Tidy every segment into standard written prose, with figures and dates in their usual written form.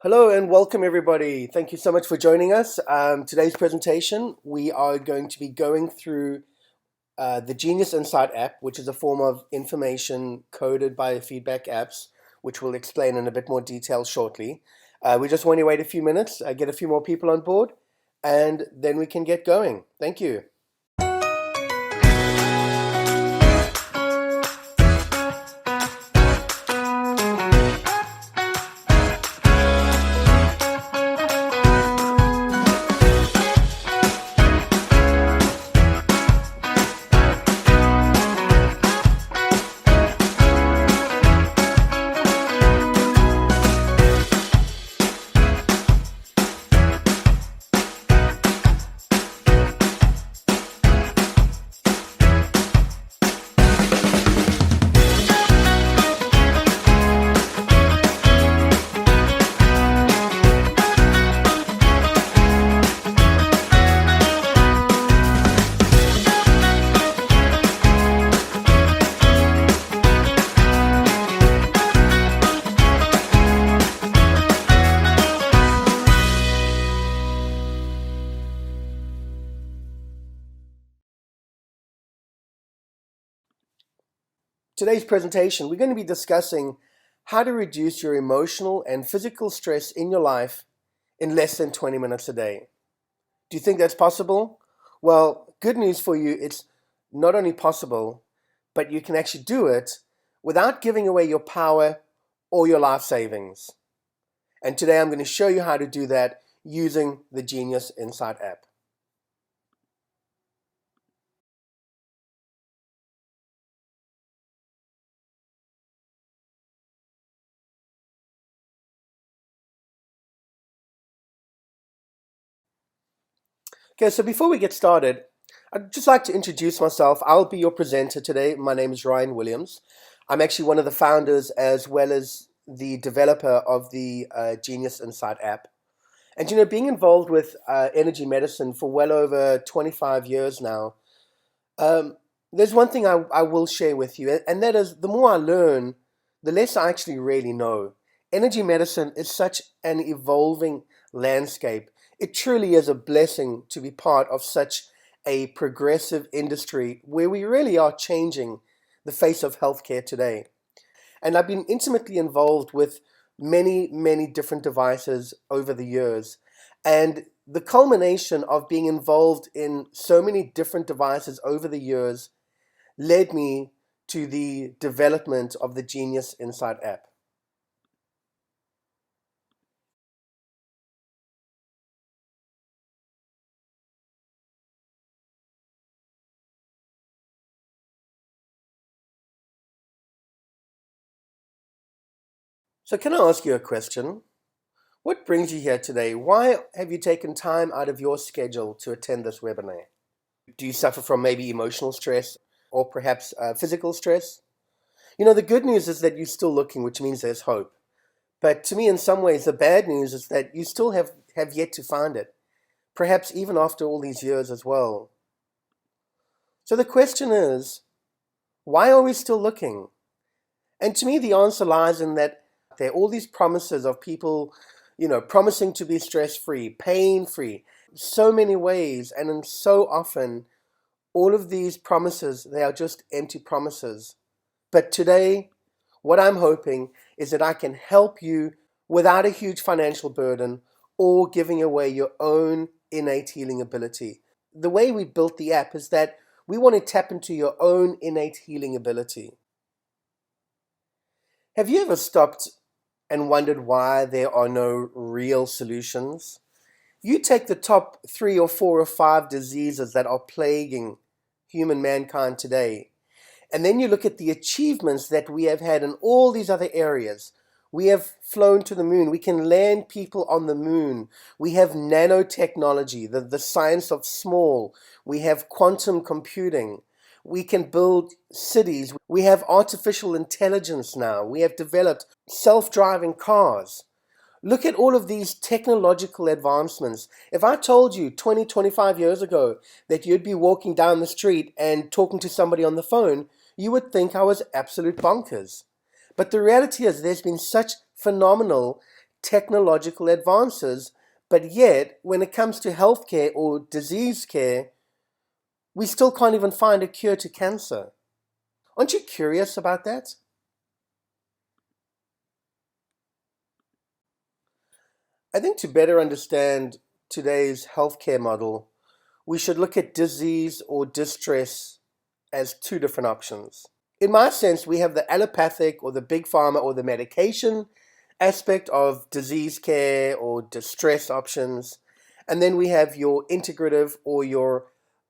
Hello and welcome everybody. Thank you so much for joining us. Today's presentation, we are going to be going through the Genius Insight app, which is a form of information coded biofeedback apps, which we'll explain in a bit more detail shortly. We just want to wait a few minutes, get a few more people on board, and then we can get going. Thank you. Today's presentation, we're going to be discussing how to reduce your emotional and physical stress in your life in less than 20 minutes a day. Do you think that's possible? Well, good news for you, it's not only possible, but you can actually do it without giving away your power or your life savings. And today I'm going to show you how to do that using the Genius Insight app. Okay, so before we get started, I'd just like to introduce myself. I'll be your presenter today. My name is Ryan Williams. I'm actually one of the founders as well as the developer of the Genius Insight app. And being involved with energy medicine for well over 25 years now, there's one thing I will share with you, and that is the more I learn, the less I actually really know. Energy medicine is such an evolving landscape. It truly is a blessing to be part of such a progressive industry where we really are changing the face of healthcare today. And I've been intimately involved with many, many different devices over the years. And the culmination of being involved in so many different devices over the years led me to the development of the Genius Insight app. So can I ask you a question? What brings you here today? Why have you taken time out of your schedule to attend this webinar? Do you suffer from maybe emotional stress or perhaps physical stress? The good news is that you're still looking, which means there's hope. But to me, in some ways, the bad news is that you still have yet to find it, perhaps even after all these years as well. So the question is, why are we still looking? And to me, the answer lies in that there are all these promises of people, promising to be stress-free, pain-free, so many ways, and so often, all of these promises, they are just empty promises. But today, what I'm hoping is that I can help you without a huge financial burden or giving away your own innate healing ability. The way we built the app is that we want to tap into your own innate healing ability. Have you ever stopped and wondered why there are no real solutions? You take the top 3 or 4 or 5 diseases that are plaguing human mankind today, and then you look at the achievements that we have had in all these other areas. We have flown to the moon. We can land people on the moon. We have nanotechnology, the science of small. We have quantum computing. We can build cities. We have artificial intelligence now. We have developed self-driving cars. Look at all of these technological advancements. If I told you 20, 25 years ago that you'd be walking down the street and talking to somebody on the phone, you would think I was absolute bonkers. But the reality is there's been such phenomenal technological advances, but yet when it comes to healthcare or disease care, we still can't even find a cure to cancer. Aren't you curious about that? I think to better understand today's healthcare model, we should look at disease or distress as two different options. In my sense, we have the allopathic or the big pharma or the medication aspect of disease care or distress options. And then we have your integrative or your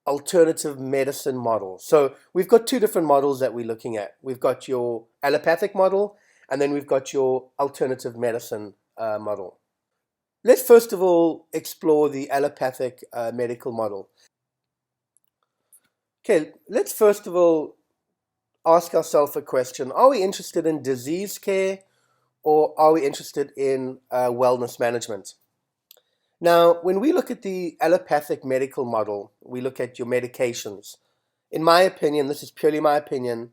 alternative medicine model. So we've got two different models that we're looking at. We've got your allopathic model, and then we've got your alternative medicine model. Let's first of all explore the allopathic medical model. Okay, let's first of all ask ourselves a question. Are we interested in disease care or are we interested in wellness management? Now, when we look at the allopathic medical model, we look at your medications. In my opinion, this is purely my opinion,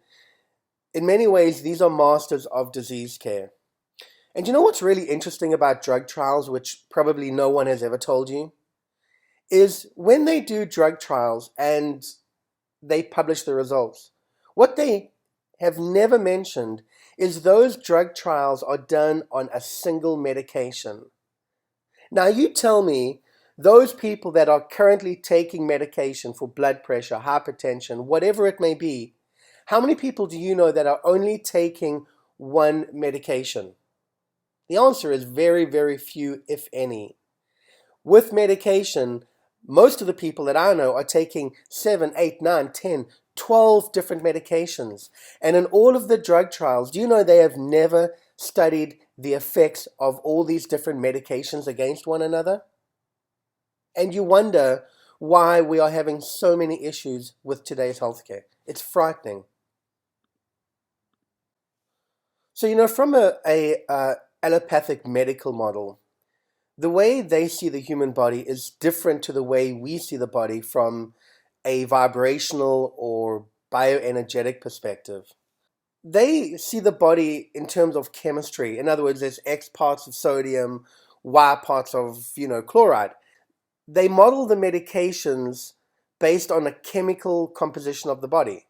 in many ways, these are masters of disease care. And you know what's really interesting about drug trials, which probably no one has ever told you, is when they do drug trials and they publish the results, what they have never mentioned is those drug trials are done on a single medication. Now you tell me, those people that are currently taking medication for blood pressure, hypertension, whatever it may be, how many people do you know that are only taking one medication? The answer is very, very few, if any. With medication, most of the people that I know are taking 7, 8, 9, 10, 12 different medications. And in all of the drug trials, do you know they have never studied the effects of all these different medications against one another? And you wonder why we are having so many issues with today's healthcare. It's frightening. So, from a allopathic medical model, the way they see the human body is different to the way we see the body from a vibrational or bioenergetic perspective. They see the body in terms of chemistry. In other words, there's X parts of sodium, Y parts of, chloride. They model the medications based on a chemical composition of the body.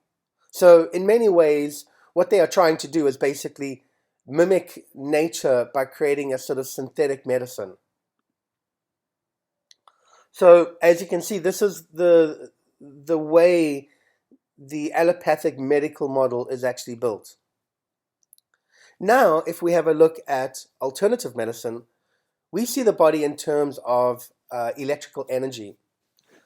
So in many ways, what they are trying to do is basically mimic nature by creating a sort of synthetic medicine. So as you can see, this is the way the allopathic medical model is actually built. Now, if we have a look at alternative medicine, we see the body in terms of electrical energy.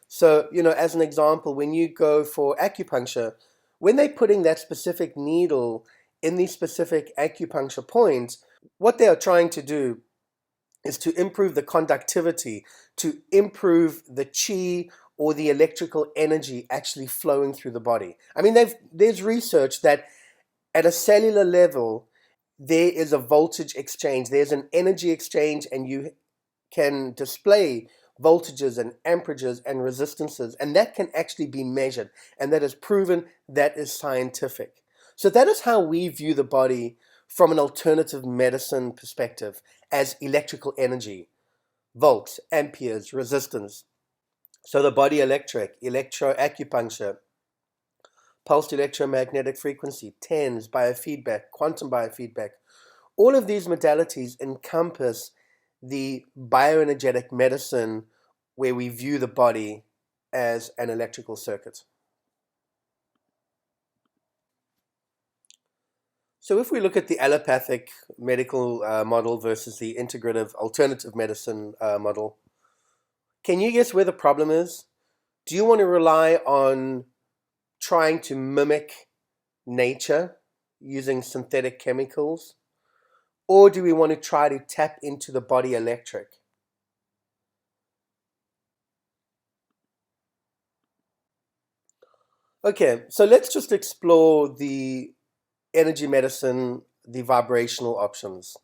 So, as an example, when you go for acupuncture, when they're putting that specific needle in these specific acupuncture points, what they are trying to do is to improve the conductivity, to improve the chi or the electrical energy actually flowing through the body. I mean, there's research that at a cellular level, there is a voltage exchange, there's an energy exchange, and you can display voltages and amperages and resistances, and that can actually be measured, and that is proven, that is scientific. So that is how we view the body from an alternative medicine perspective, as electrical energy, volts, amperes, resistance. So the body electric, electroacupuncture, pulsed electromagnetic frequency, TENS, biofeedback, quantum biofeedback, all of these modalities encompass the bioenergetic medicine where we view the body as an electrical circuit. So if we look at the allopathic medical model versus the integrative alternative medicine model, can you guess where the problem is? Do you want to rely on trying to mimic nature using synthetic chemicals? Or do we want to try to tap into the body electric? Okay, so let's just explore the energy medicine, the vibrational options.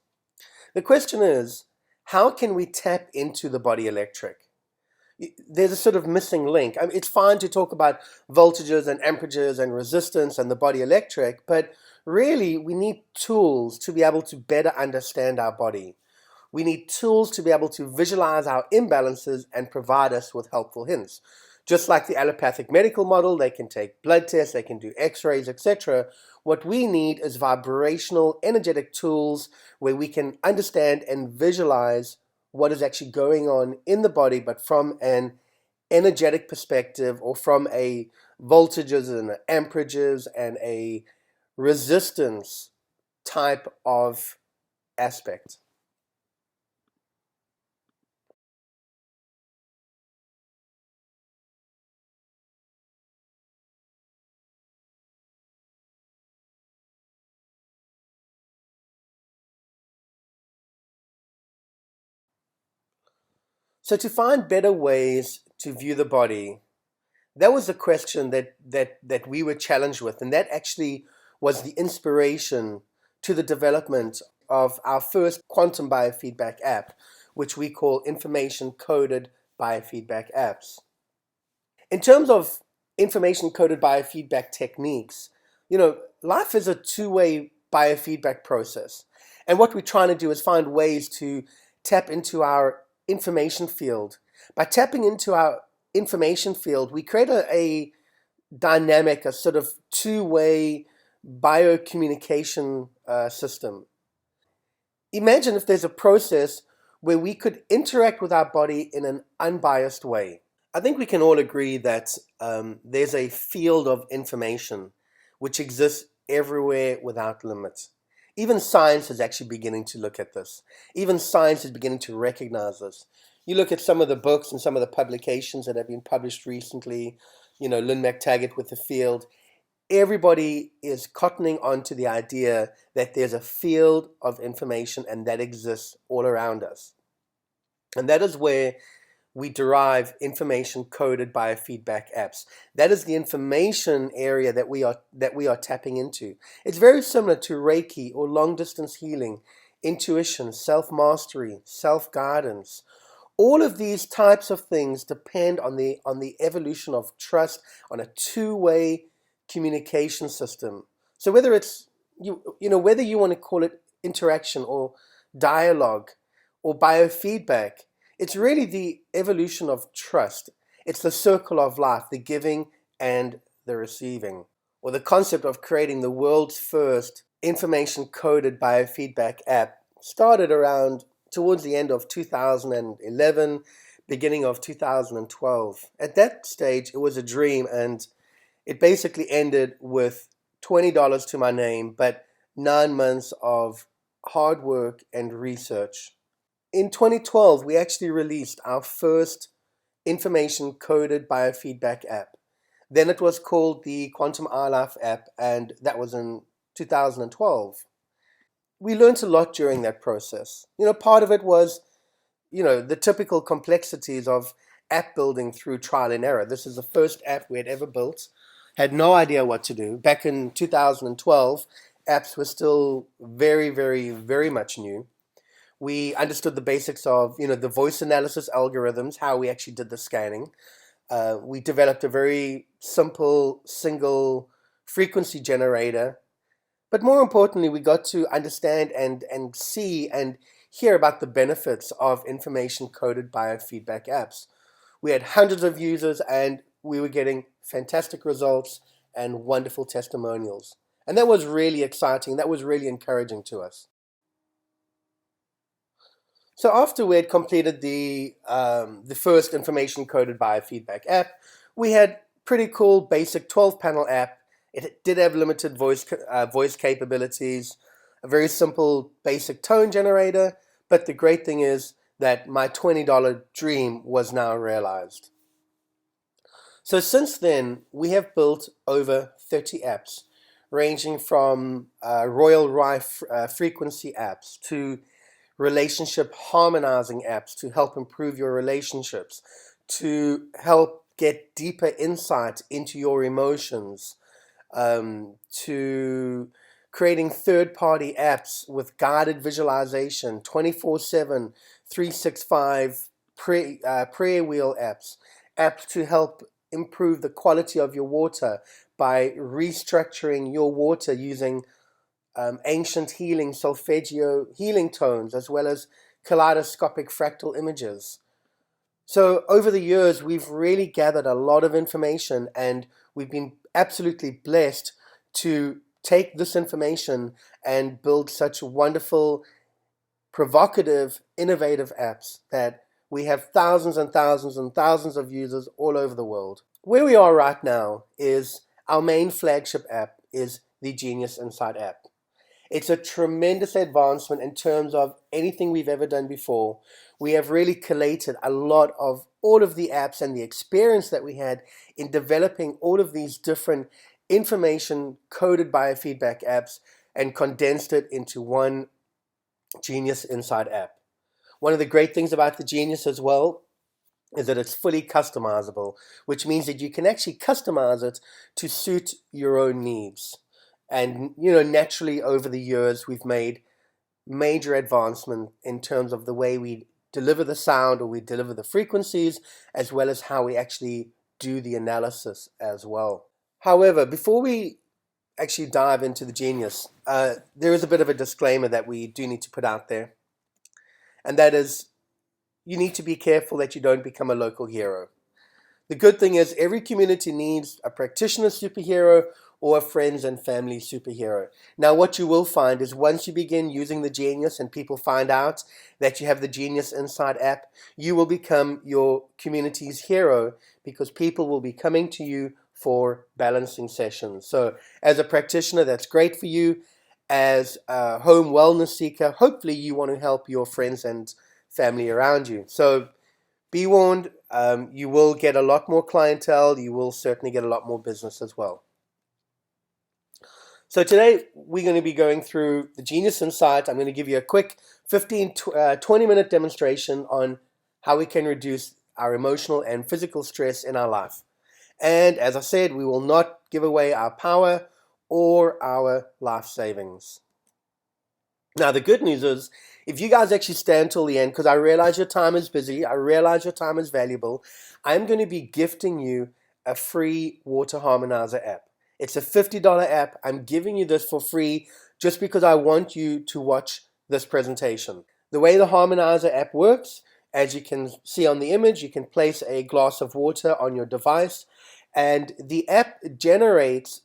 The question is, how can we tap into the body electric? There's a sort of missing link. I mean, it's fine to talk about voltages and amperages and resistance and the body electric, but really we need tools to be able to better understand our body. We need tools to be able to visualize our imbalances and provide us with helpful hints. Just like the allopathic medical model, they can take blood tests, they can do x-rays, etc. What we need is vibrational, energetic tools where we can understand and visualize what is actually going on in the body, but from an energetic perspective, or from a voltages and amperages and a resistance type of aspect. So to find better ways to view the body, that was the question that we were challenged with, and that actually was the inspiration to the development of our first quantum biofeedback app, which we call information coded biofeedback apps. In terms of information coded biofeedback techniques, life is a two-way biofeedback process. And what we're trying to do is find ways to tap into our information field. By tapping into our information field, we create a dynamic, a sort of two-way biocommunication system. Imagine if there's a process where we could interact with our body in an unbiased way. I think we can all agree that there's a field of information which exists everywhere without limit. Even science is actually beginning to look at this. Even science is beginning to recognize this. You look at some of the books and some of the publications that have been published recently, Lynn McTaggart with the field. Everybody is cottoning on to the idea that there's a field of information and that exists all around us. And that is where we derive information coded biofeedback apps. That is the information area that we are tapping into. It's very similar to Reiki or long distance healing, intuition, self-mastery, self-guidance. All of these types of things depend on the evolution of trust, on a two-way communication system. So whether it's whether you want to call it interaction or dialogue or biofeedback, it's really the evolution of trust. It's the circle of life, the giving and the receiving, or the concept of creating the world's first information coded biofeedback app started around towards the end of 2011, beginning of 2012. At that stage, it was a dream, and it basically ended with $20 to my name, but 9 months of hard work and research. In 2012, we actually released our first information coded biofeedback app. Then it was called the Quantum iLife app, and that was in 2012. We learned a lot during that process. Part of it was, the typical complexities of app building through trial and error. This is the first app we had ever built. Had no idea what to do. Back in 2012, apps were still very, very, very much new. We understood the basics of, the voice analysis algorithms, how we actually did the scanning. We developed a very simple single frequency generator. But more importantly, we got to understand and see and hear about the benefits of information coded biofeedback apps. We had hundreds of users and we were getting fantastic results and wonderful testimonials. And that was really exciting. That was really encouraging to us. So after we had completed the first information coded biofeedback app, we had pretty cool basic 12-panel app. It did have limited voice capabilities, a very simple basic tone generator, but the great thing is that my $20 dream was now realized. So since then, we have built over 30 apps, ranging from Royal Rife frequency apps to relationship harmonizing apps to help improve your relationships, to help get deeper insight into your emotions, to creating third-party apps with guided visualization, 24/7, 365 prayer wheel apps to help improve the quality of your water by restructuring your water using ancient healing solfeggio healing tones, as well as kaleidoscopic fractal images. So over the years, we've really gathered a lot of information, and we've been absolutely blessed to take this information and build such wonderful, provocative, innovative apps that we have thousands and thousands and thousands of users all over the world. Where we are right now is our main flagship app is the Genius Insight app. It's a tremendous advancement in terms of anything we've ever done before. We have really collated a lot of all of the apps and the experience that we had in developing all of these different information coded biofeedback apps and condensed it into one Genius Insight app. One of the great things about the Genius as well is that it's fully customizable, which means that you can actually customize it to suit your own needs. And naturally over the years we've made major advancement in terms of the way we deliver the sound, or we deliver the frequencies, as well as how we actually do the analysis as well. However, before we actually dive into the Genius, there is a bit of a disclaimer that we do need to put out there, and that is, you need to be careful that you don't become a local hero. The good thing is every community needs a practitioner superhero or a friends and family superhero. Now what you will find is once you begin using the Genius and people find out that you have the Genius Insight app, you will become your community's hero, because people will be coming to you for balancing sessions. So as a practitioner, that's great for you. As a home wellness seeker, hopefully you want to help your friends and family around you. So be warned, you will get a lot more clientele. You will certainly get a lot more business as well. So today we're going to be going through the Genius Insight. I'm going to give you a quick 20-minute demonstration on how we can reduce our emotional and physical stress in our life. And as I said, we will not give away our power or our life savings. Now the good news is, if you guys actually stay until the end, because I realize your time is busy, I realize your time is valuable, I'm going to be gifting you a free water harmonizer app. It's a $50 app. I'm giving you this for free just because I want you to watch this presentation. The way the harmonizer app works, as you can see on the image, you can place a glass of water on your device, and the app generates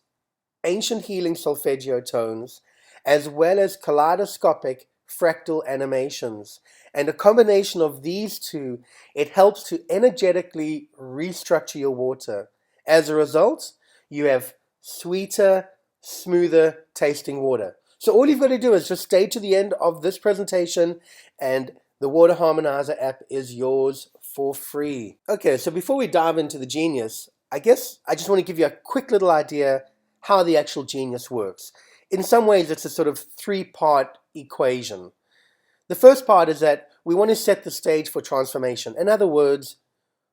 ancient healing solfeggio tones, as well as kaleidoscopic fractal animations. And a combination of these two, it helps to energetically restructure your water. As a result, you have sweeter, smoother tasting water. So all you've got to do is just stay to the end of this presentation, and the Water Harmonizer app is yours for free. Okay, so before we dive into the Genius, I guess I just want to give you a quick little idea how the actual Genius works. In some ways, it's a sort of three-part equation. The first part is that we want to set the stage for transformation. In other words,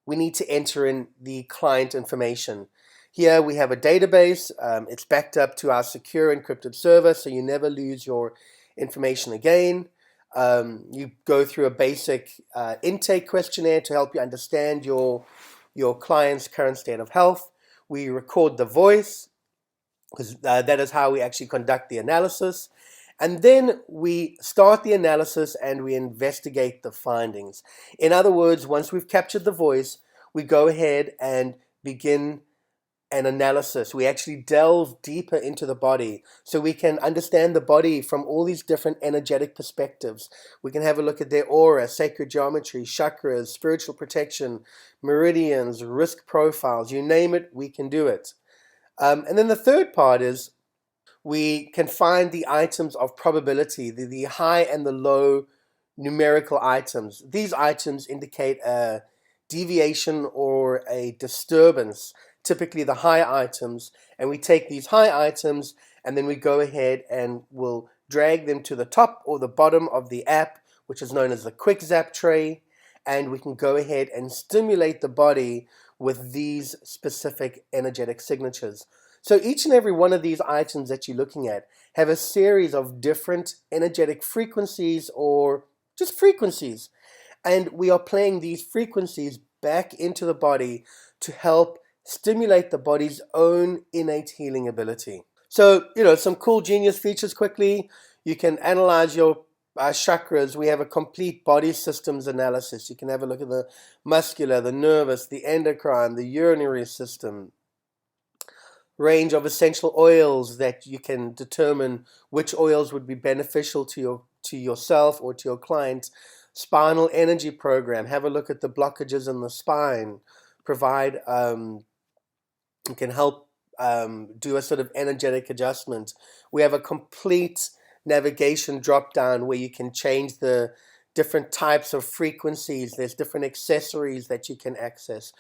we need to enter in the client information. Here we have a database. It's backed up to our secure encrypted server, so you never lose your information again. You go through a basic intake questionnaire to help you understand your client's current state of health. We record the voice, because that is how we actually conduct the analysis. And then we start the analysis and we investigate the findings. In other words, once we've captured the voice, we go ahead and begin an analysis. We actually delve deeper into the body so we can understand the body from all these different energetic perspectives. We can have a look at their aura, sacred geometry, chakras, spiritual protection, meridians, risk profiles, you name it, we can do it. And then the third part is we can find the items of probability, the high and the low numerical items. These items indicate a deviation or a disturbance, typically the high items, and we take these high items and then we go ahead and we'll drag them to the top or the bottom of the app, which is known as the quick zap tray, and we can go ahead and stimulate the body with these specific energetic signatures. So each and every one of these items that you're looking at have a series of different energetic frequencies, or just frequencies, and we are playing these frequencies back into the body to help stimulate the body's own innate healing ability. So, some cool genius features quickly. You can analyze your chakras. We have a complete body systems analysis. You can have a look at the muscular, the nervous, the endocrine, the urinary system, range of essential oils that you can determine which oils would be beneficial to yourself or to your client. Spinal energy program. Have a look at the blockages in the spine. Provide It can help do a sort of energetic adjustment. We have a complete navigation drop down where you can change the different types of frequencies. There's different accessories that you can access.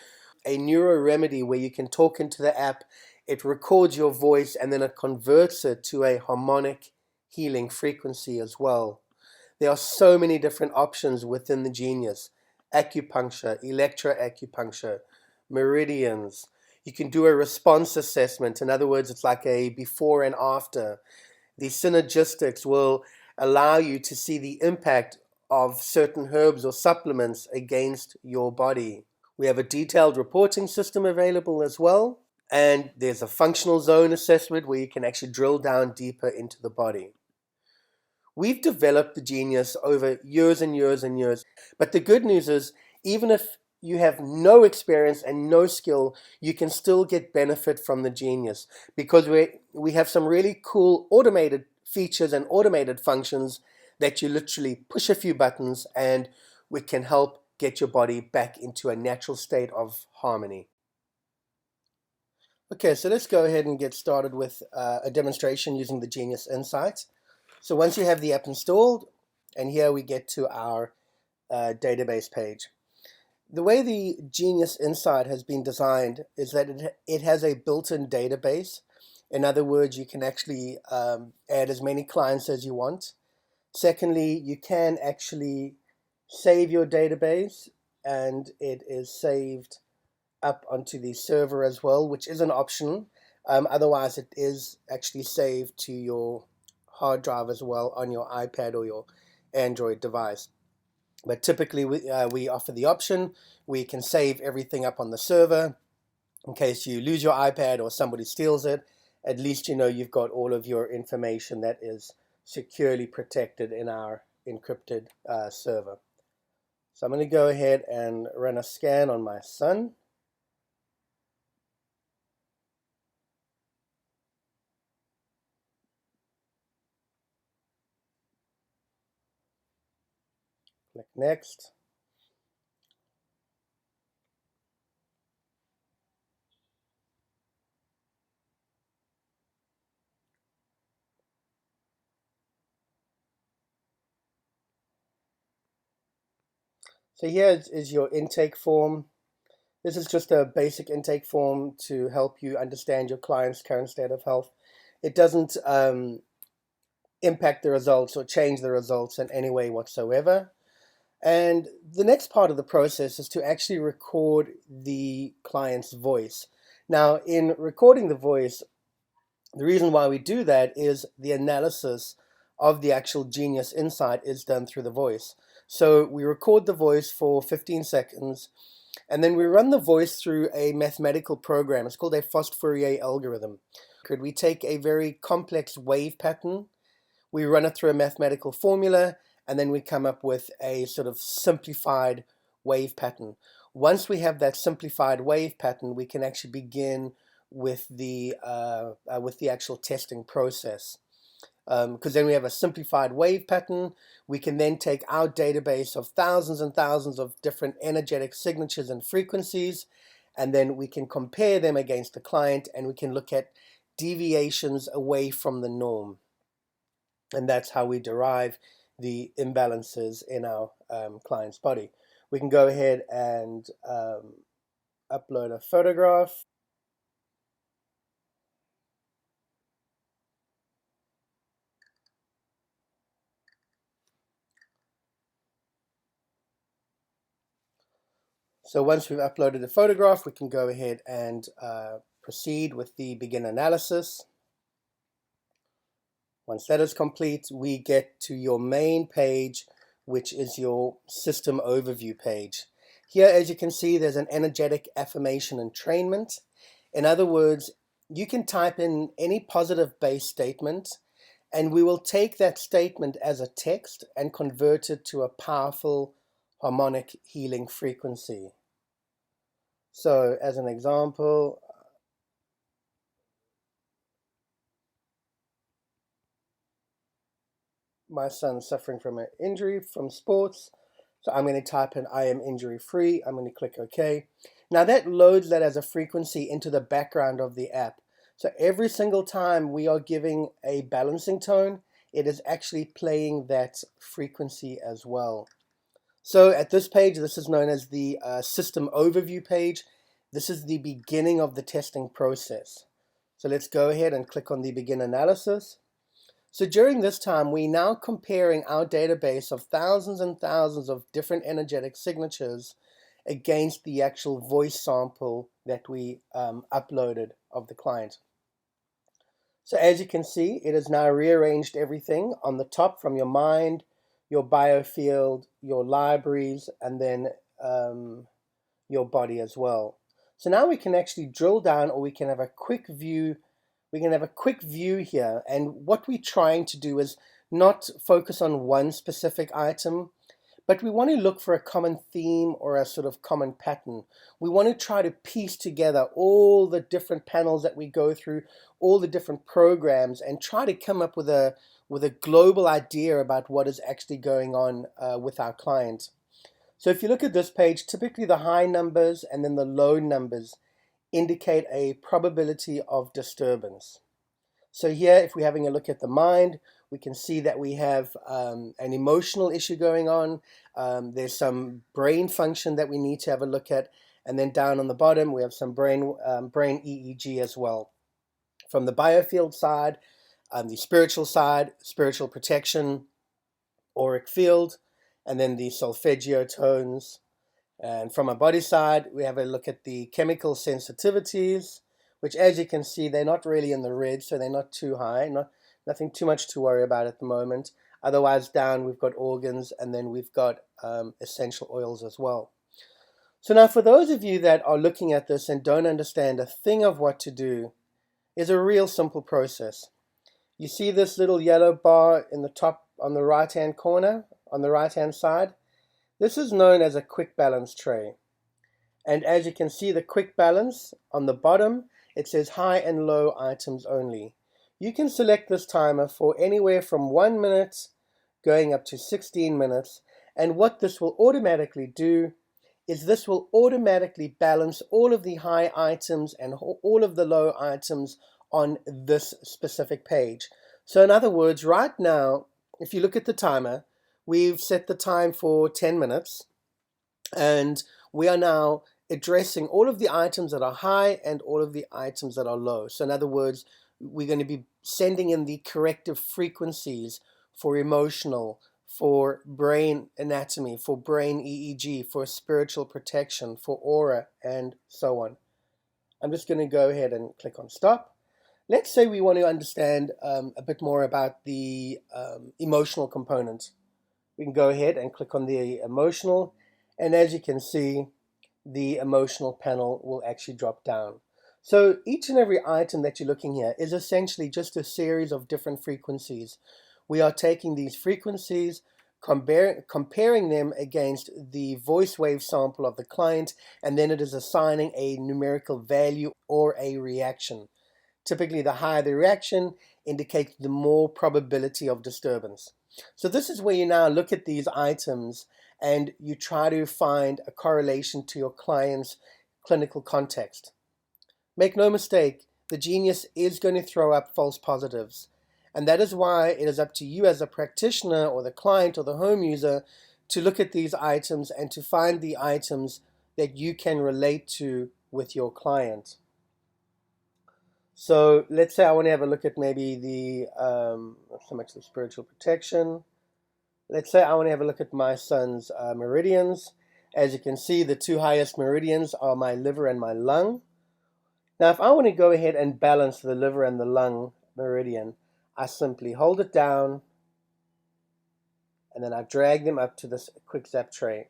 A neuro remedy where you can talk into the app, it records your voice and then it converts it to a harmonic healing frequency as well. There are so many different options within the Genius. Acupuncture, electroacupuncture, meridians. You can do a response assessment. In other words, it's like a before and after. The synergistics will allow you to see the impact of certain herbs or supplements against your body. We have a detailed reporting system available as well. And there's a functional zone assessment where you can actually drill down deeper into the body. We've developed the Genius over years and years and years. But the good news is, even if you have no experience and no skill, you can still get benefit from the Genius because we have some really cool automated features and automated functions that you literally push a few buttons and we can help get your body back into a natural state of harmony. Okay, so let's go ahead and get started with a demonstration using the Genius Insights. So once you have the app installed, and here we get to our database page. The way the Genius Insight has been designed is that it has a built-in database. In other words, you can actually add as many clients as you want. Secondly, you can actually save your database, and it is saved up onto the server as well, which is an option. Otherwise, it is actually saved to your hard drive as well on your iPad or your Android device. But typically, we offer the option where you can save everything up on the server. In case you lose your iPad or somebody steals it, at least you know you've got all of your information that is securely protected in our encrypted server. So I'm going to go ahead and run a scan on my son. Click next. So here is your intake form. This is just a basic intake form to help you understand your client's current state of health. It doesn't impact the results or change the results in any way whatsoever. And the next part of the process is to actually record the client's voice. Now, in recording the voice, the reason why we do that is the analysis of the actual Genius Insight is done through the voice. So we record the voice for 15 seconds, and then we run the voice through a mathematical program. It's called a Fourier algorithm. We take a very complex wave pattern, we run it through a mathematical formula, and then we come up with a sort of simplified wave pattern. Once we have that simplified wave pattern, we can actually begin with the actual testing process. Because then we have a simplified wave pattern, we can then take our database of thousands and thousands of different energetic signatures and frequencies, and then we can compare them against the client, and we can look at deviations away from the norm. And that's how we derive the imbalances in our client's body. We can go ahead and upload a photograph. So once we've uploaded the photograph, we can go ahead and proceed with the begin analysis. Once that is complete, we get to your main page, which is your system overview page. Here, as you can see, there's an energetic affirmation entrainment. In other words, you can type in any positive base statement, and we will take that statement as a text and convert it to a powerful harmonic healing frequency. So as an example, my son's suffering from an injury from sports. So I'm going to type in I am injury free. I'm going to click OK. Now that loads that as a frequency into the background of the app. So every single time we are giving a balancing tone, it is actually playing that frequency as well. So at this page, this is known as the system overview page. This is the beginning of the testing process. So let's go ahead and click on the begin analysis. So during this time, we're now comparing our database of thousands and thousands of different energetic signatures against the actual voice sample that we uploaded of the client. So as you can see, it has now rearranged everything on the top from your mind, your biofield, your libraries, and then your body as well. So now we can actually drill down, or we can have a quick view. We can have a quick view here, and what we're trying to do is not focus on one specific item, but we want to look for a common theme or a sort of common pattern. We want to try to piece together all the different panels that we go through, all the different programs, and try to come up with a global idea about what is actually going on with our client. So if you look at this page, typically the high numbers and then the low numbers indicate a probability of disturbance. So here, if we're having a look at the mind, we can see that we have an emotional issue going on. There's some brain function that we need to have a look at. And then down on the bottom, we have some brain EEG as well. From the biofield side, the spiritual side, spiritual protection, auric field, and then the solfeggio tones. And from a body side, we have a look at the chemical sensitivities, which, as you can see, they're not really in the red, so they're not too high, nothing too much to worry about at the moment. Otherwise, down we've got organs, and then we've got essential oils as well. So now, for those of you that are looking at this and don't understand a thing of what to do, is a real simple process. You see this little yellow bar in the top on the right-hand corner, on the right-hand side? This is known as a quick balance tray. And as you can see, the quick balance on the bottom, it says high and low items only. You can select this timer for anywhere from 1 minute going up to 16 minutes. And what this will automatically do is this will automatically balance all of the high items and all of the low items on this specific page. So in other words, right now, if you look at the timer, we've set the time for 10 minutes, and we are now addressing all of the items that are high and all of the items that are low. So in other words, we're going to be sending in the corrective frequencies for emotional, for brain anatomy, for brain EEG, for spiritual protection, for aura, and so on. I'm just going to go ahead and click on stop. Let's say we want to understand a bit more about the emotional component. We can go ahead and click on the emotional, and as you can see, the emotional panel will actually drop down. So each and every item that you're looking here is essentially just a series of different frequencies. We are taking these frequencies, comparing them against the voice wave sample of the client, and then it is assigning a numerical value or a reaction. Typically, the higher the reaction indicates the more probability of disturbance. So this is where you now look at these items and you try to find a correlation to your client's clinical context. Make no mistake, the genius is going to throw up false positives. And that is why it is up to you as a practitioner or the client or the home user to look at these items and to find the items that you can relate to with your client. So let's say I want to have a look at maybe the, not so much the spiritual protection. Let's say I want to have a look at my son's meridians. As you can see, the two highest meridians are my liver and my lung. Now, if I want to go ahead and balance the liver and the lung meridian, I simply hold it down and then I drag them up to this quick zap tray.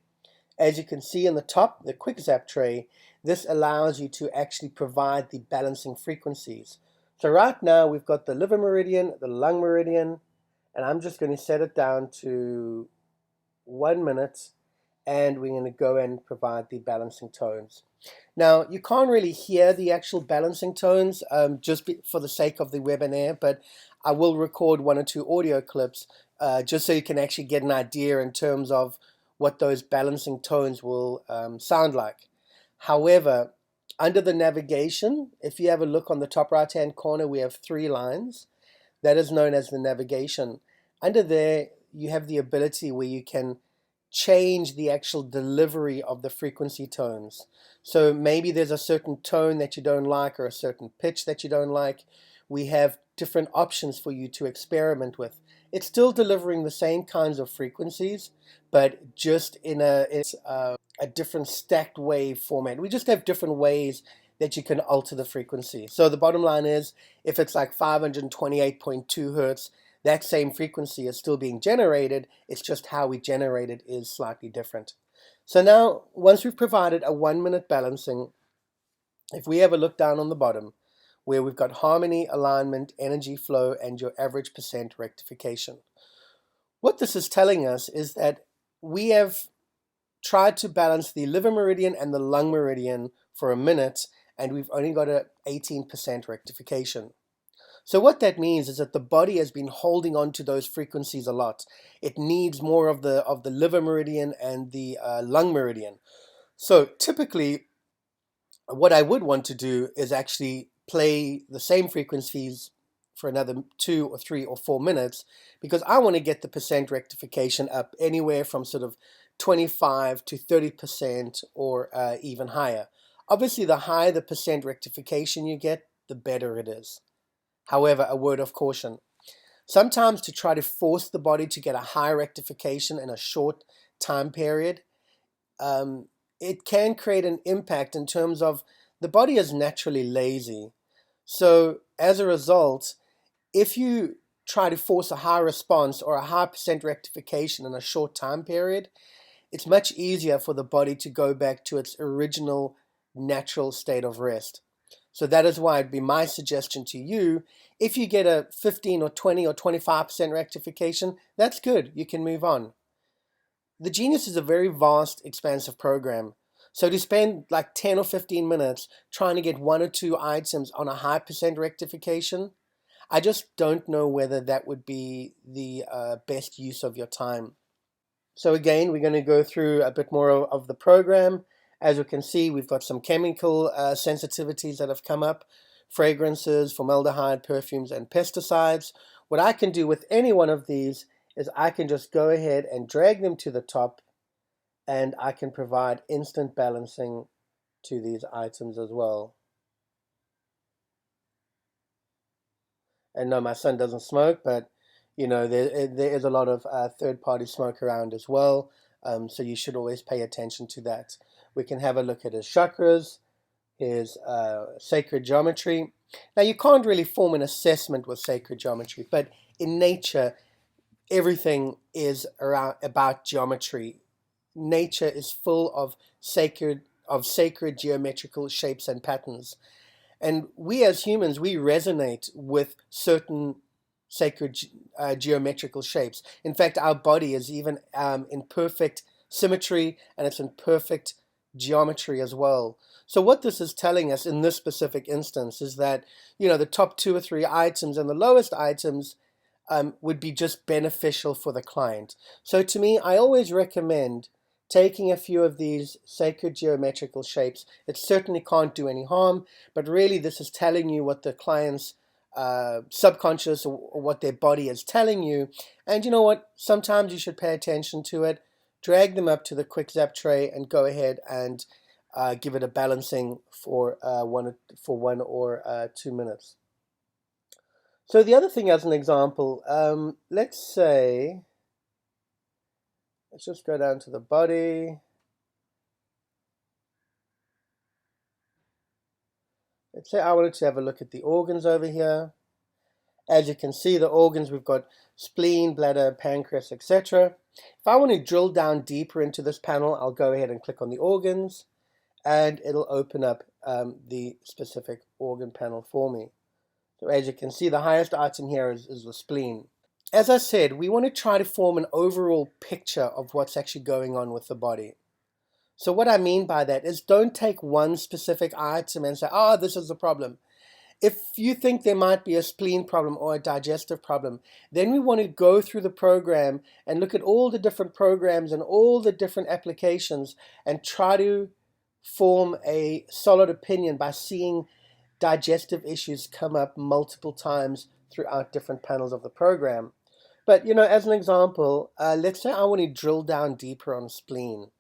As you can see in the top, the quick zap tray, this allows you to actually provide the balancing frequencies. So right now we've got the liver meridian, the lung meridian, and I'm just going to set it down to 1 minute, and we're going to go and provide the balancing tones. Now, you can't really hear the actual balancing tones for the sake of the webinar, but I will record 1 or 2 audio clips just so you can actually get an idea in terms of what those balancing tones will sound like. However, under the navigation, if you have a look on the top right-hand corner, we have 3 lines. That is known as the navigation. Under there, you have the ability where you can change the actual delivery of the frequency tones. So maybe there's a certain tone that you don't like or a certain pitch that you don't like. We have different options for you to experiment with. It's still delivering the same kinds of frequencies, but just in a different stacked wave format. We just have different ways that you can alter the frequency. So the bottom line is, if it's like 528.2 hertz, that same frequency is still being generated. It's just how we generate it is slightly different. So now, once we've provided a 1 minute balancing, if we have a look down on the bottom, where we've got harmony, alignment, energy flow, and your average percent rectification. What this is telling us is that we have tried to balance the liver meridian and the lung meridian for a minute, and we've only got an 18% rectification. So what that means is that the body has been holding on to those frequencies a lot. It needs more of the liver meridian and the lung meridian. So typically, what I would want to do is actually play the same frequencies for another 2 or 3 or 4 minutes, because I want to get the percent rectification up anywhere from sort of 25 to 30% or even higher. Obviously, the higher the percent rectification you get, the better it is. However, a word of caution. Sometimes to try to force the body to get a high rectification in a short time period, it can create an impact in terms of the body is naturally lazy. So as a result, if you try to force a high response or a high percent rectification in a short time period, it's much easier for the body to go back to its original natural state of rest. So that is why it'd be my suggestion to you, if you get a 15 or 20 or 25% rectification, that's good, you can move on. The Genius is a very vast, expansive program. So to spend like 10 or 15 minutes trying to get 1 or 2 items on a high percent rectification, I just don't know whether that would be the best use of your time. So again, we're going to go through a bit more of the program. As you can see, we've got some chemical sensitivities that have come up, fragrances, formaldehyde, perfumes, and pesticides. What I can do with any one of these is I can just go ahead and drag them to the top, and I can provide instant balancing to these items as well. And no, my son doesn't smoke, but you know, there is a lot of third-party smoke around as well, so you should always pay attention to that. We can have a look at his chakras, his sacred geometry. Now, you can't really form an assessment with sacred geometry, but in nature, everything is about geometry. Nature is full of sacred geometrical shapes and patterns. And we as humans, we resonate with certain sacred geometrical shapes. In fact, our body is even in perfect symmetry, and it's in perfect geometry as well. So what this is telling us in this specific instance is that, you know, the top 2 or 3 items and the lowest items would be just beneficial for the client. So to me, I always recommend taking a few of these sacred geometrical shapes. It certainly can't do any harm, but really this is telling you what the client's subconscious or what their body is telling you. And you know what? Sometimes you should pay attention to it. Drag them up to the quick zap tray and go ahead and give it a balancing for 1 or 2 minutes. So the other thing, as an example, let's say, let's just go down to the body. Let's say I wanted to have a look at the organs over here. As you can see, the organs, we've got spleen, bladder, pancreas, etc. If I want to drill down deeper into this panel, I'll go ahead and click on the organs, and it'll open up the specific organ panel for me. So as you can see, the highest item here is the spleen. As I said, we want to try to form an overall picture of what's actually going on with the body. So what I mean by that is, don't take one specific item and say, oh, this is the problem. If you think there might be a spleen problem or a digestive problem, then we want to go through the program and look at all the different programs and all the different applications and try to form a solid opinion by seeing digestive issues come up multiple times throughout different panels of the program. But, as an example, let's say I want to drill down deeper on spleen.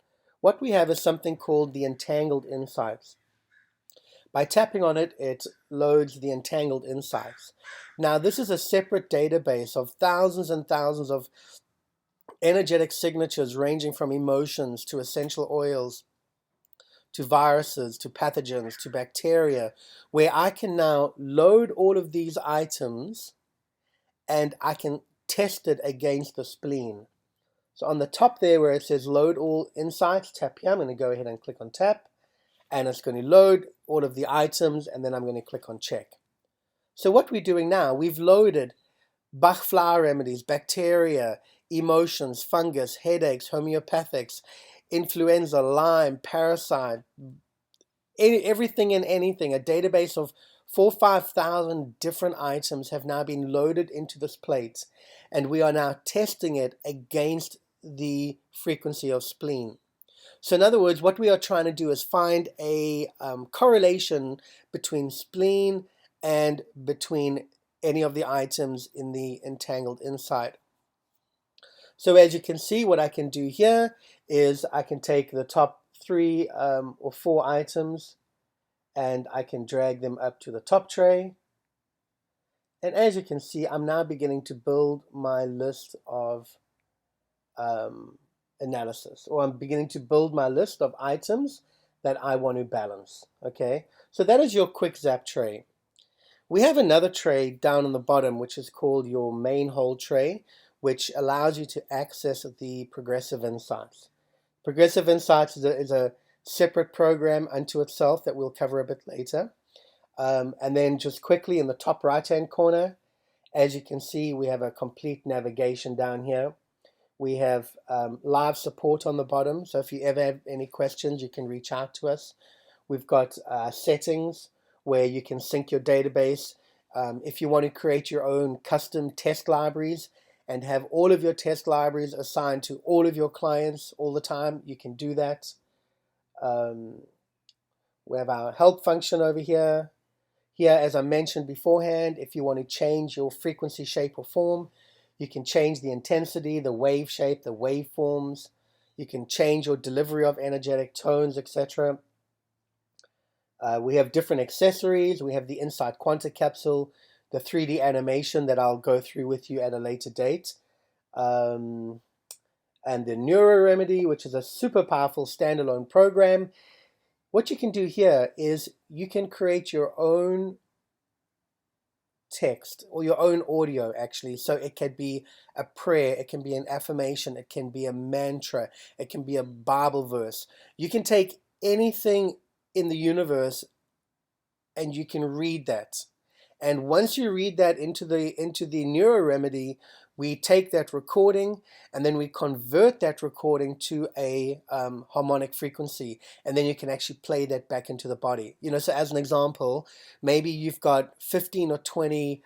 What we have is something called the Entangled Insights. By tapping on it, it loads the Entangled Insights. Now, this is a separate database of thousands and thousands of energetic signatures ranging from emotions to essential oils to viruses to pathogens to bacteria, where I can now load all of these items and I can test it against the spleen. So on the top there where it says load all insights, tap here. I'm going to go ahead and click on tap, and it's going to load all of the items, and then I'm going to click on check. So what we're doing now, we've loaded Bach flower remedies, bacteria, emotions, fungus, headaches, homeopathics, influenza, Lyme, parasite, everything and anything. A database of 4,000 or 5,000 different items have now been loaded into this plate, and we are now testing it against the frequency of spleen. So in other words, what we are trying to do is find a correlation between spleen and between any of the items in the Entangled Insight. So as you can see, what I can do here is I can take the top 3 or 4 items, and I can drag them up to the top tray. And as you can see, I'm now beginning to build my list of analysis, or I'm beginning to build my list of items that I want to balance. Okay, so that is your quick zap tray. We have another tray down on the bottom, which is called your main hole tray, which allows you to access the Progressive Insights. Progressive Insights is a separate program unto itself that we'll cover a bit later. And then just quickly in the top right hand corner, as you can see, we have a complete navigation down here. We have live support on the bottom, so if you ever have any questions, you can reach out to us. We've got settings where you can sync your database. If you want to create your own custom test libraries and have all of your test libraries assigned to all of your clients all the time, you can do that. We have our help function over here. Here, as I mentioned beforehand, if you want to change your frequency, shape, or form, you can change the intensity, the wave shape, the waveforms. You can change your delivery of energetic tones, etc. We have different accessories. We have the Insight Quanta Capsule, the 3D animation that I'll go through with you at a later date, and the Neuro Remedy, which is a super powerful standalone program. What you can do here is you can create your own text or your own audio, actually. So it can be a prayer, it can be an affirmation, it can be a mantra, it can be a Bible verse. You can take anything in the universe and you can read that. And once you read that into the Neuro Remedy, we take that recording and then we convert that recording to a harmonic frequency, and then you can actually play that back into the body. So as an example, maybe you've got 15 or 20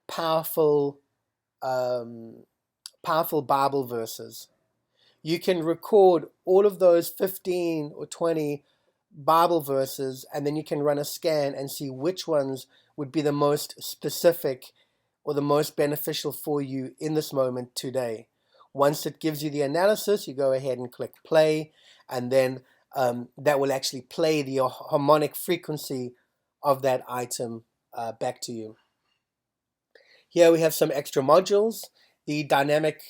powerful Bible verses. You can record all of those 15 or 20 Bible verses, and then you can run a scan and see which ones would be the most specific or the most beneficial for you in this moment today. Once it gives you the analysis, you go ahead and click play, and then that will actually play the harmonic frequency of that item back to you. Here we have some extra modules. The dynamic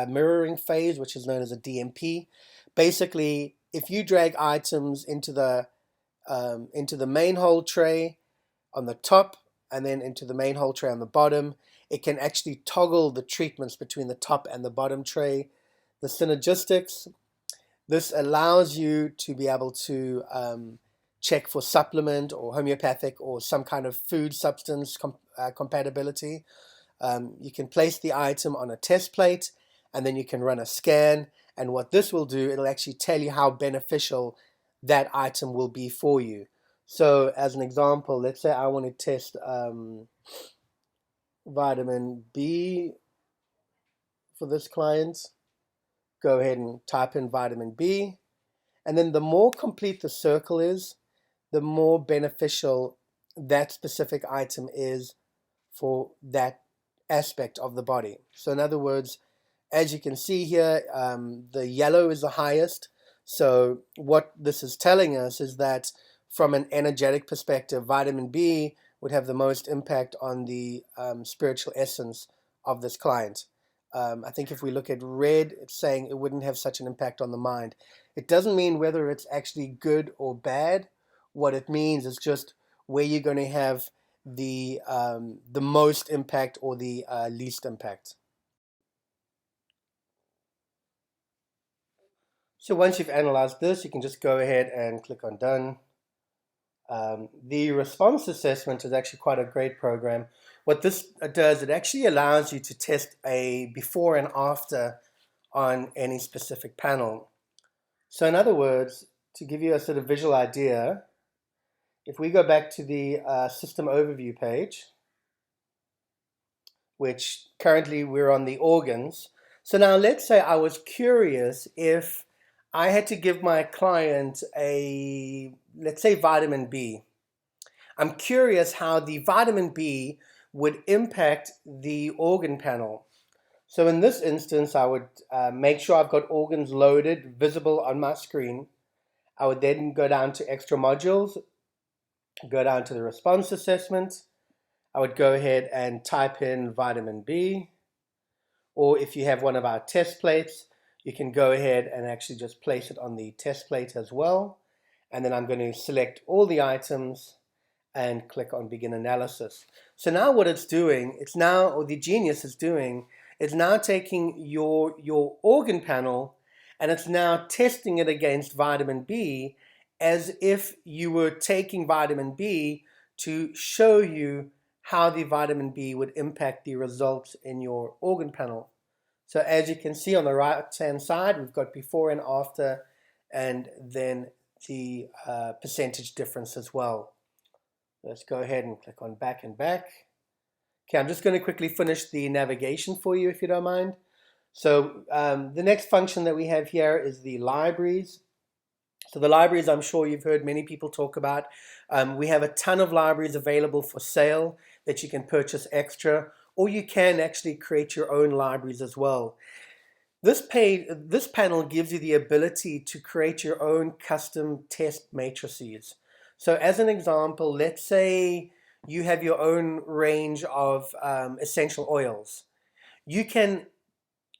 mirroring phase, which is known as a DMP. Basically, if you drag items into the main hole tray on the top and then into the main hole tray on the bottom, it can actually toggle the treatments between the top and the bottom tray. the synergistics. This allows you to be able to check for supplement or homeopathic or some kind of food substance compatibility. You can place the item on a test plate, and then you can run a scan. And what this will do, it'll actually tell you how beneficial that item will be for you. So as an example, let's say I want to test vitamin B for this client. Go ahead and type in vitamin B. And then the more complete the circle is, the more beneficial that specific item is for that aspect of the body. So in other words, as you can see here, the yellow is the highest. So what this is telling us is that from an energetic perspective, vitamin B would have the most impact on the spiritual essence of this client. I think if we look at red, it's saying it wouldn't have such an impact on the mind. It doesn't mean whether it's actually good or bad. What it means is just where you're going to have the most impact or the least impact. So once you've analyzed this, you can just go ahead and click on done. The response assessment is actually quite a great program. What this does, it actually allows you to test a before and after on any specific panel. So in other words, to give you a sort of visual idea, if we go back to the system overview page, which currently we're on the organs. So now let's say I was curious if I had to give my client a, let's say, vitamin B. I'm curious how the vitamin B would impact the organ panel. So in this instance, I would make sure I've got organs loaded, visible on my screen. I would then go down to extra modules, go down to the response assessment. I would go ahead and type in vitamin B. Or if you have one of our test plates, you can go ahead and actually just place it on the test plate as well. And then I'm going to select all the items and click on begin analysis. So now what it's doing, it's now, or the Genius is doing, is now taking your organ panel and it's now testing it against vitamin B as if you were taking vitamin B to show you how the vitamin B would impact the results in your organ panel. So as you can see on the right-hand side, we've got before and after, and then the percentage difference as well. Let's go ahead and click on back and back. Okay, I'm just going to quickly finish the navigation for you if you don't mind. So the next function that we have here is the libraries. So the libraries, I'm sure you've heard many people talk about. We have a ton of libraries available for sale that you can purchase extra, or you can actually create your own libraries as well. This panel gives you the ability to create your own custom test matrices. So as an example, let's say you have your own range of essential oils. You can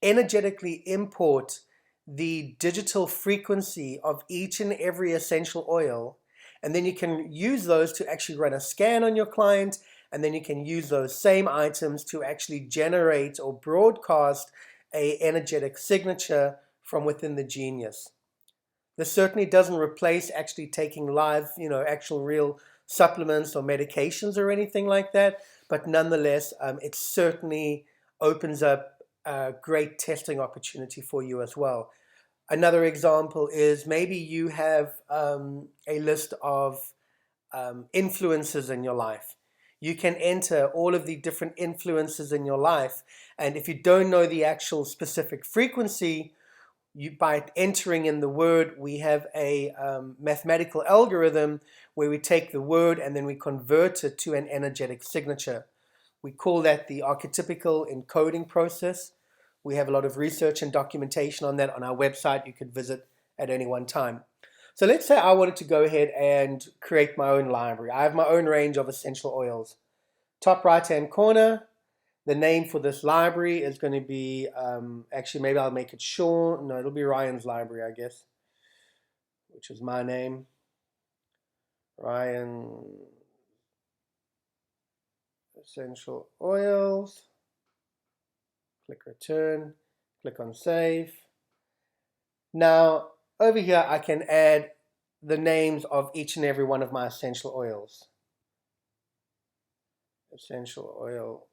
energetically import the digital frequency of each and every essential oil, and then you can use those to actually run a scan on your client, and then you can use those same items to actually generate or broadcast a energetic signature from within the Genius. This certainly doesn't replace actually taking live, actual real supplements or medications or anything like that, but nonetheless, it certainly opens up a great testing opportunity for you as well. Another example is maybe you have a list of influences in your life. You can enter all of the different influences in your life, and if you don't know the actual specific frequency, by entering in the word, we have a mathematical algorithm where we take the word and then we convert it to an energetic signature. We call that the archetypical encoding process. We have a lot of research and documentation on that on our website you could visit at any one time. So let's say I wanted to go ahead and create my own library. I have my own range of essential oils. Top right-hand corner, the name for this library is going to be, actually maybe I'll make it Sean. No, it'll be Ryan's library, I guess, which is my name. Ryan Essential Oils. Click return, click on save. Now, over here, I can add the names of each and every one of my essential oils. Essential oil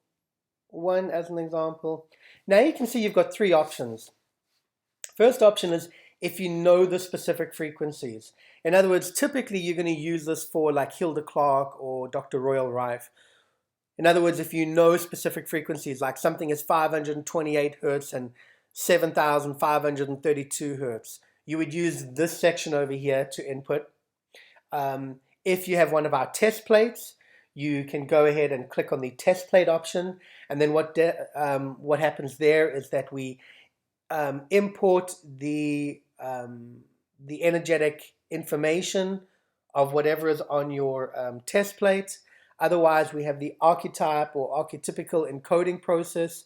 1 as an example. Now you can see you've got 3 options. First option is if you know the specific frequencies. In other words, typically you're going to use this for like Hilda Clark or Dr. Royal Rife. In other words, if you know specific frequencies, like something is 528 hertz and 7,532 hertz, you would use this section over here to input. If you have one of our test plates, you can go ahead and click on the test plate option, and then what happens there is that we import the energetic information of whatever is on your test plate. Otherwise, we have the archetype or archetypical encoding process.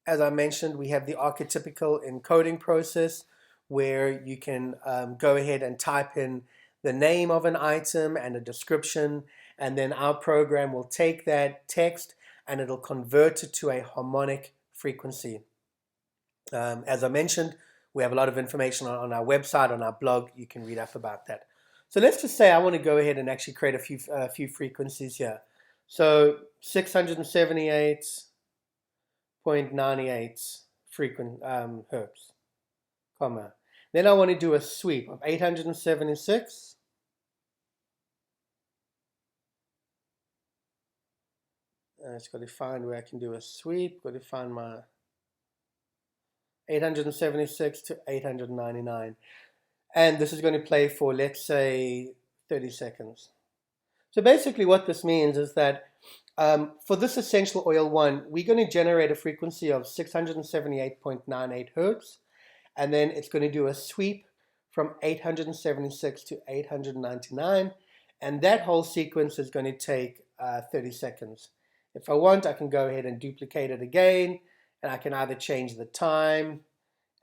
As I mentioned, we have the archetypical encoding process where you can go ahead and type in the name of an item and a description, and then our program will take that text and it'll convert it to a harmonic frequency. As I mentioned, we have a lot of information on our website, on our blog. You can read up about that. So let's just say I want to go ahead and actually create a few frequencies here. So 678.98 hertz, comma. Then I want to do a sweep of 876. It's got to find where I can do a sweep. Got to find my 876 to 899. And this is going to play for, let's say, 30 seconds. So basically what this means is that for this essential oil 1, we're going to generate a frequency of 678.98 hertz. And then it's going to do a sweep from 876 to 899. And that whole sequence is going to take 30 seconds. If I want, I can go ahead and duplicate it again. And I can either change the time,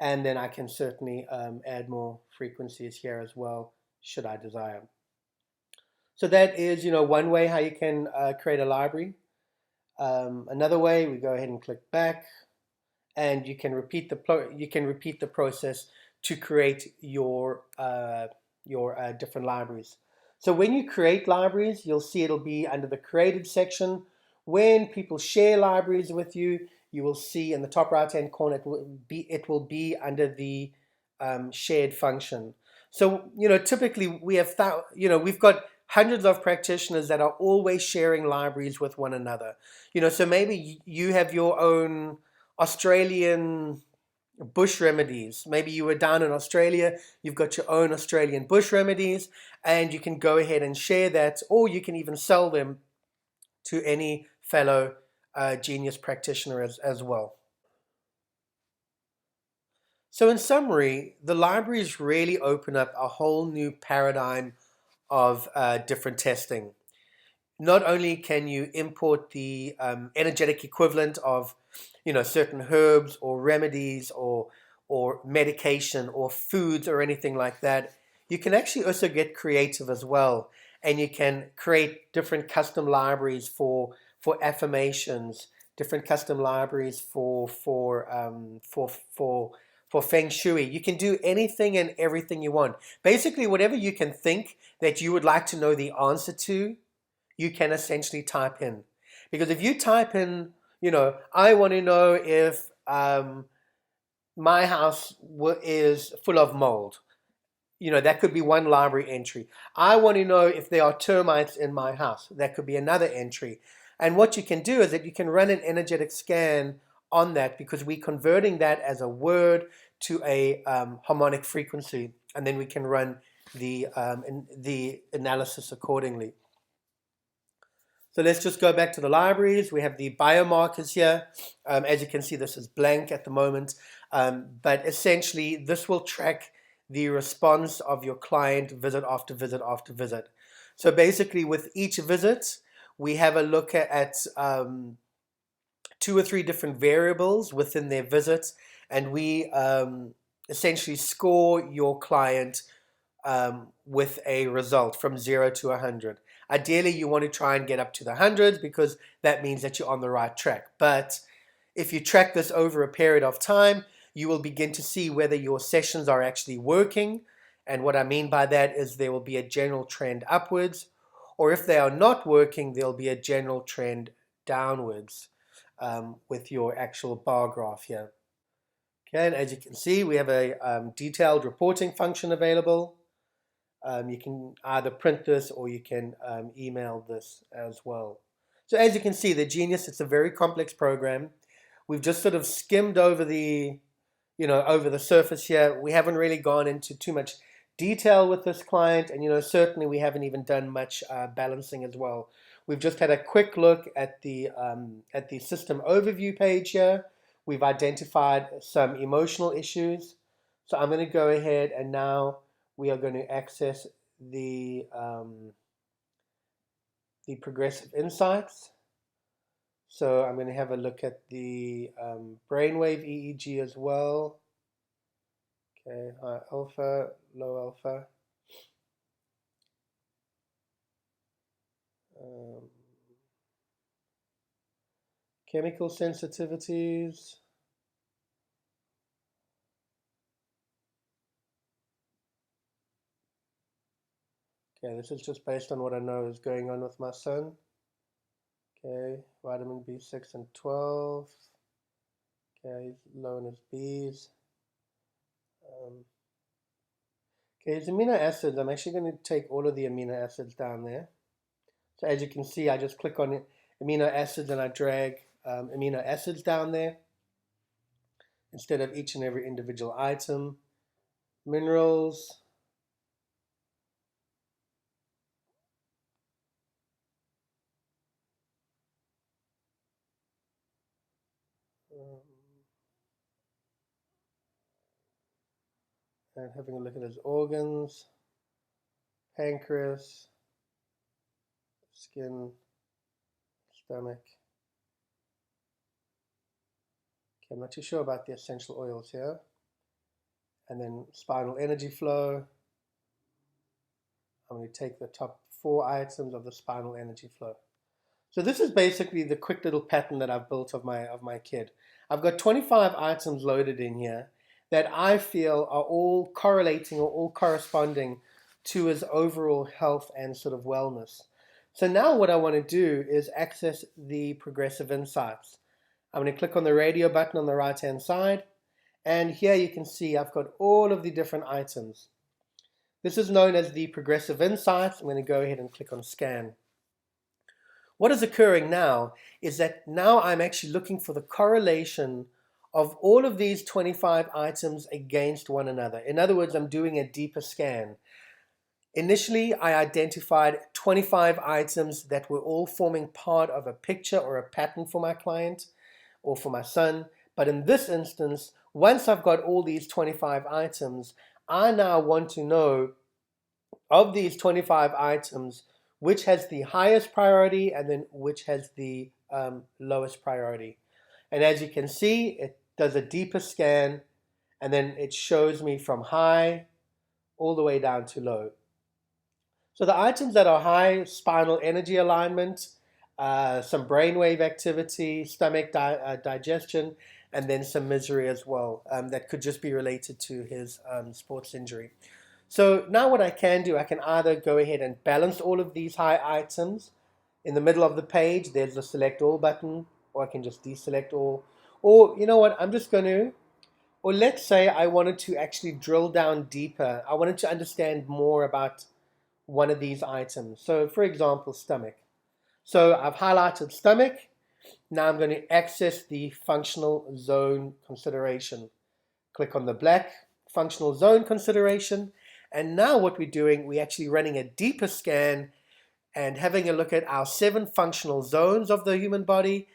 and then I can certainly add more frequencies here as well, should I desire. So that is, one way how you can create a library. Another way, we go ahead and click back, and you can repeat the process to create your different libraries. So when you create libraries, you'll see it'll be under the created section. When people share libraries with you, you will see in the top right hand corner it will be under the shared function. So typically we have we've got hundreds of practitioners that are always sharing libraries with one another. So maybe you have your own Australian bush remedies. Maybe you were down in Australia, you've got your own Australian bush remedies, and you can go ahead and share that, or you can even sell them to any fellow genius practitioner as well. So in summary, the libraries really open up a whole new paradigm of different testing. Not only can you import the energetic equivalent of certain herbs or remedies or medication or foods or anything like that, you can actually also get creative as well, and you can create different custom libraries for affirmations, different custom libraries for feng shui. You can do anything and everything you want. Basically, whatever you can think that you would like to know the answer to, you can essentially type in. Because if you type in, I want to know if my house is full of mold, that could be one library entry. I want to know if there are termites in my house. That could be another entry. And what you can do is that you can run an energetic scan on that, because we're converting that as a word to a harmonic frequency, and then we can run the analysis accordingly. So let's just go back to the libraries. We have the biomarkers here. As you can see, this is blank at the moment, but essentially this will track the response of your client visit after visit after visit. So basically with each visit, we have a look at 2 or 3 different variables within their visits, and we essentially score your client with a result from 0 to 100. Ideally, you want to try and get up to the hundreds, because that means that you're on the right track. But if you track this over a period of time, you will begin to see whether your sessions are actually working. And what I mean by that is there will be a general trend upwards, or if they are not working, there'll be a general trend downwards with your actual bar graph here. Okay, and as you can see, we have a detailed reporting function available. You can either print this or you can email this as well. So as you can see, the Genius, it's a very complex program. We've just sort of skimmed over the, over the surface here. We haven't really gone into too much detail with this client, and certainly we haven't even done much balancing as well. We've just had a quick look at the system overview page here. We've identified some emotional issues. So I'm going to go ahead and now we are going to access the progressive insights. So I'm going to have a look at the brainwave EEG as well. Okay, high alpha, low alpha. Chemical sensitivities. Okay, this is just based on what I know is going on with my son. Okay, vitamin B6 and 12. Okay, he's low in his Bs. Okay, his amino acids, I'm actually going to take all of the amino acids down there. So as you can see, I just click on amino acids and I drag amino acids down there instead of each and every individual item. Minerals. And having a look at his organs, pancreas, skin, stomach. Okay, I'm not too sure about the essential oils here. And then spinal energy flow. I'm going to take the top 4 items of the spinal energy flow. So this is basically the quick little pattern that I've built of my kid. I've got 25 items loaded in here that I feel are all correlating or all corresponding to his overall health and sort of wellness. So now what I want to do is access the progressive insights. I'm going to click on the radio button on the right hand side, and here you can see I've got all of the different items. This is known as the progressive insights. I'm going to go ahead and click on scan. What is occurring now is that now I'm actually looking for the correlation of all of these 25 items against one another. In other words, I'm doing a deeper scan. Initially, I identified 25 items that were all forming part of a picture or a pattern for my client or for my son. But in this instance, once I've got all these 25 items, I now want to know of these 25 items, which has the highest priority and then which has the lowest priority. And as you can see, it does a deeper scan and then it shows me from high all the way down to low. So the items that are high: spinal energy alignment, some brainwave activity, stomach digestion, and then some misery as well. That could just be related to his sports injury. So now what I can do, I can either go ahead and balance all of these high items. In the middle of the page, there's the select all button, or I can just deselect all. Or you know what, I'm just going to, or let's say I wanted to actually drill down deeper. I wanted to understand more about one of these items. So for example, stomach. So I've highlighted stomach. Now I'm going to access the functional zone consideration. Click on the black functional zone consideration. And now what we're doing, we're actually running a deeper scan and having a look at our 7 functional zones of the human body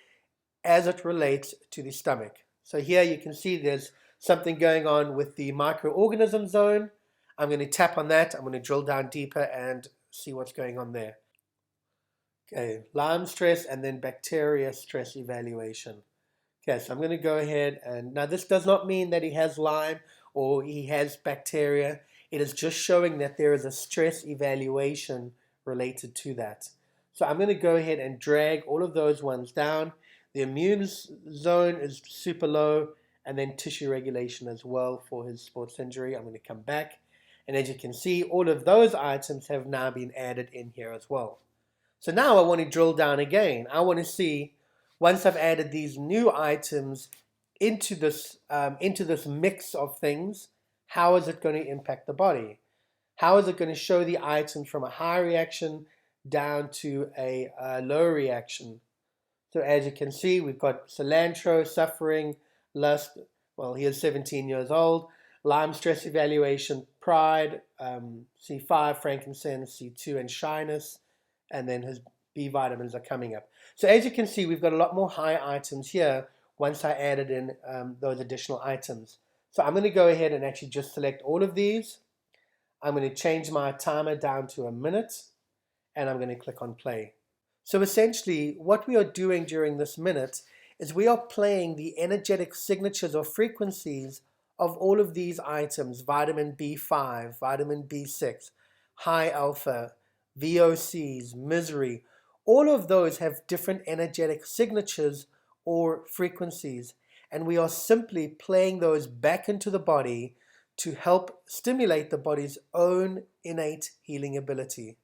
as it relates to the stomach. So here you can see there's something going on with the microorganism zone. I'm going to tap on that. I'm going to drill down deeper and see what's going on there. Okay, Lyme stress and then bacteria stress evaluation. Okay, so I'm going to go ahead and now this does not mean that he has Lyme or he has bacteria. It is just showing that there is a stress evaluation related to that. So I'm going to go ahead and drag all of those ones down. The immune zone is super low and then tissue regulation as well for his sports injury. I'm going to come back, and as you can see, all of those items have now been added in here as well. So now I want to drill down again. I want to see, once I've added these new items into this mix of things, how is it going to impact the body? How is it going to show the items from a high reaction down to a low reaction? So as you can see, we've got cilantro, suffering, lust. Well, he is 17 years old. Lime, stress evaluation, pride, C5, frankincense, C2, and shyness. And then his B vitamins are coming up. So as you can see, we've got a lot more high items here once I added in those additional items. So I'm going to go ahead and actually just select all of these. I'm going to change my timer down to a minute, and I'm going to click on play. So essentially, what we are doing during this minute is we are playing the energetic signatures or frequencies of all of these items: vitamin B5, vitamin B6, high alpha, VOCs, misery. All of those have different energetic signatures or frequencies, and we are simply playing those back into the body to help stimulate the body's own innate healing ability.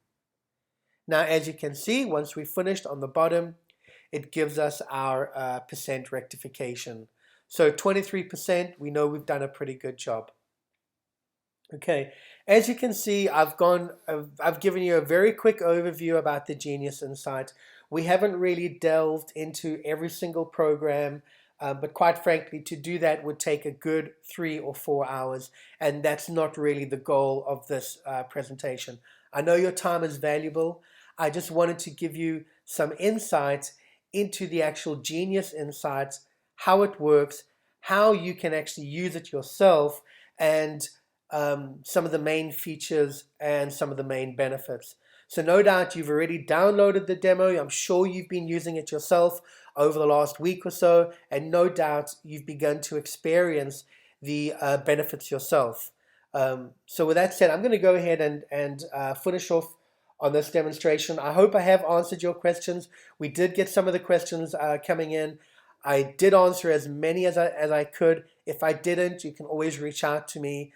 Now, as you can see, once we've finished on the bottom, it gives us our percent rectification. So 23%, we know we've done a pretty good job. Okay, as you can see, I've given you a very quick overview about the Genius Insight. We haven't really delved into every single program, but quite frankly, to do that would take a good 3 or 4 hours, and that's not really the goal of this presentation. I know your time is valuable. I just wanted to give you some insight into the actual Genius Insights, how it works, how you can actually use it yourself, and some of the main features and some of the main benefits. So no doubt you've already downloaded the demo. I'm sure you've been using it yourself over the last week or so, and no doubt you've begun to experience the benefits yourself. So with that said, I'm going to go ahead and finish off on this demonstration. I hope I have answered your questions. We did get some of the questions coming in. I did answer as many as I could. If I didn't, you can always reach out to me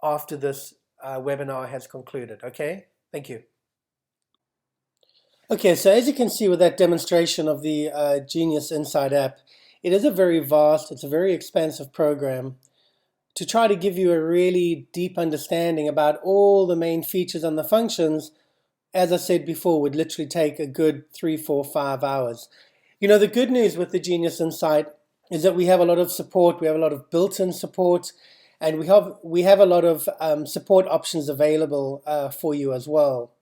after this webinar has concluded. Okay, thank you. Okay, so as you can see with that demonstration of the Genius Insight app, it is a very vast, it's a very expansive program to try to give you a really deep understanding about all the main features and the functions. As I said before, would literally take a good 3, 4, 5 hours. You know, the good news with the Genius Insight is that we have a lot of support. We have a lot of built-in support, and we have a lot of support options available for you as well.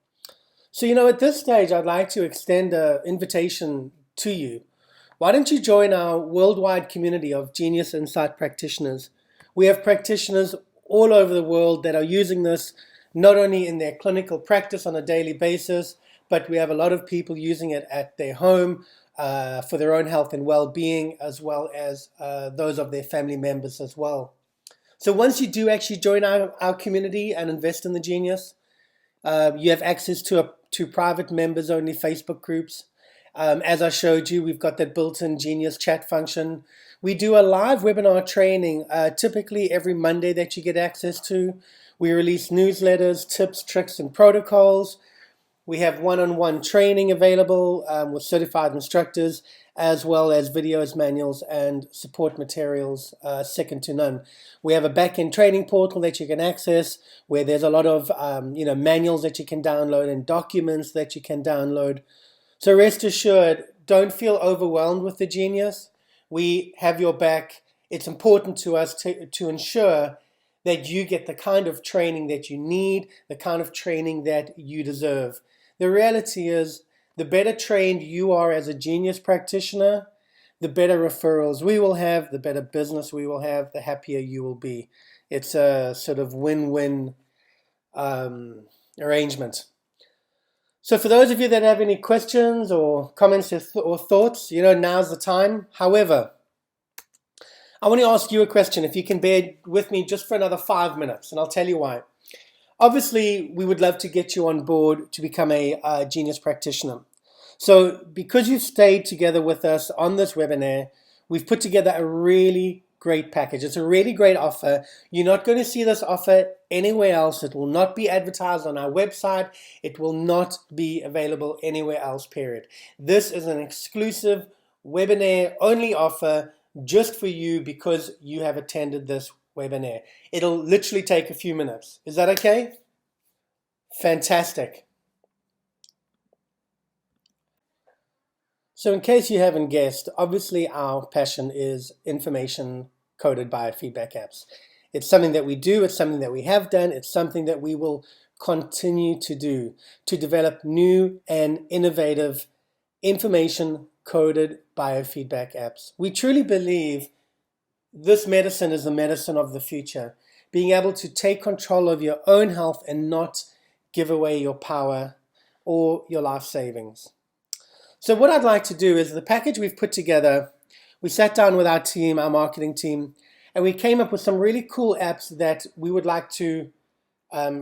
So, you know, at this stage, I'd like to extend an invitation to you. Why don't you join our worldwide community of Genius Insight practitioners? We have practitioners all over the world that are using this not only in their clinical practice on a daily basis, but we have a lot of people using it at their home for their own health and well-being, as well as those of their family members as well. So once you do actually join our community and invest in the Genius, you have access to private members-only Facebook groups. As I showed you, we've got that built-in Genius chat function. We do a live webinar training, typically every Monday, that you get access to. We release newsletters, tips, tricks, and protocols. We have one-on-one training available with certified instructors, as well as videos, manuals, and support materials second to none. We have a back-end training portal that you can access, where there's a lot of manuals that you can download and documents that you can download. So rest assured, don't feel overwhelmed with the Genius. We have your back. It's important to us to ensure that you get the kind of training that you need, the kind of training that you deserve. The reality is, the better trained you are as a Genius practitioner, the better referrals we will have, the better business we will have, the happier you will be. It's a sort of win-win arrangement. So for those of you that have any questions or comments or thoughts, now's the time. However, I want to ask you a question, if you can bear with me just for another 5 minutes, and I'll tell you why. Obviously, we would love to get you on board to become a Genius practitioner. So because you've stayed together with us on this webinar, we've put together a really great package. It's a really great offer. You're not going to see this offer anywhere else. It will not be advertised on our website. It will not be available anywhere else, period. This is an exclusive webinar only offer just for you because you have attended this webinar. It'll literally take a few minutes. Is that okay? Fantastic. So in case you haven't guessed, obviously our passion is information-coded biofeedback apps. It's something that we do, it's something that we have done, it's something that we will continue to do, to develop new and innovative information-coded biofeedback apps. We truly believe this medicine is the medicine of the future, being able to take control of your own health and not give away your power or your life savings. So what I'd like to do is the package we've put together, we sat down with our team, our marketing team, and we came up with some really cool apps that we would like to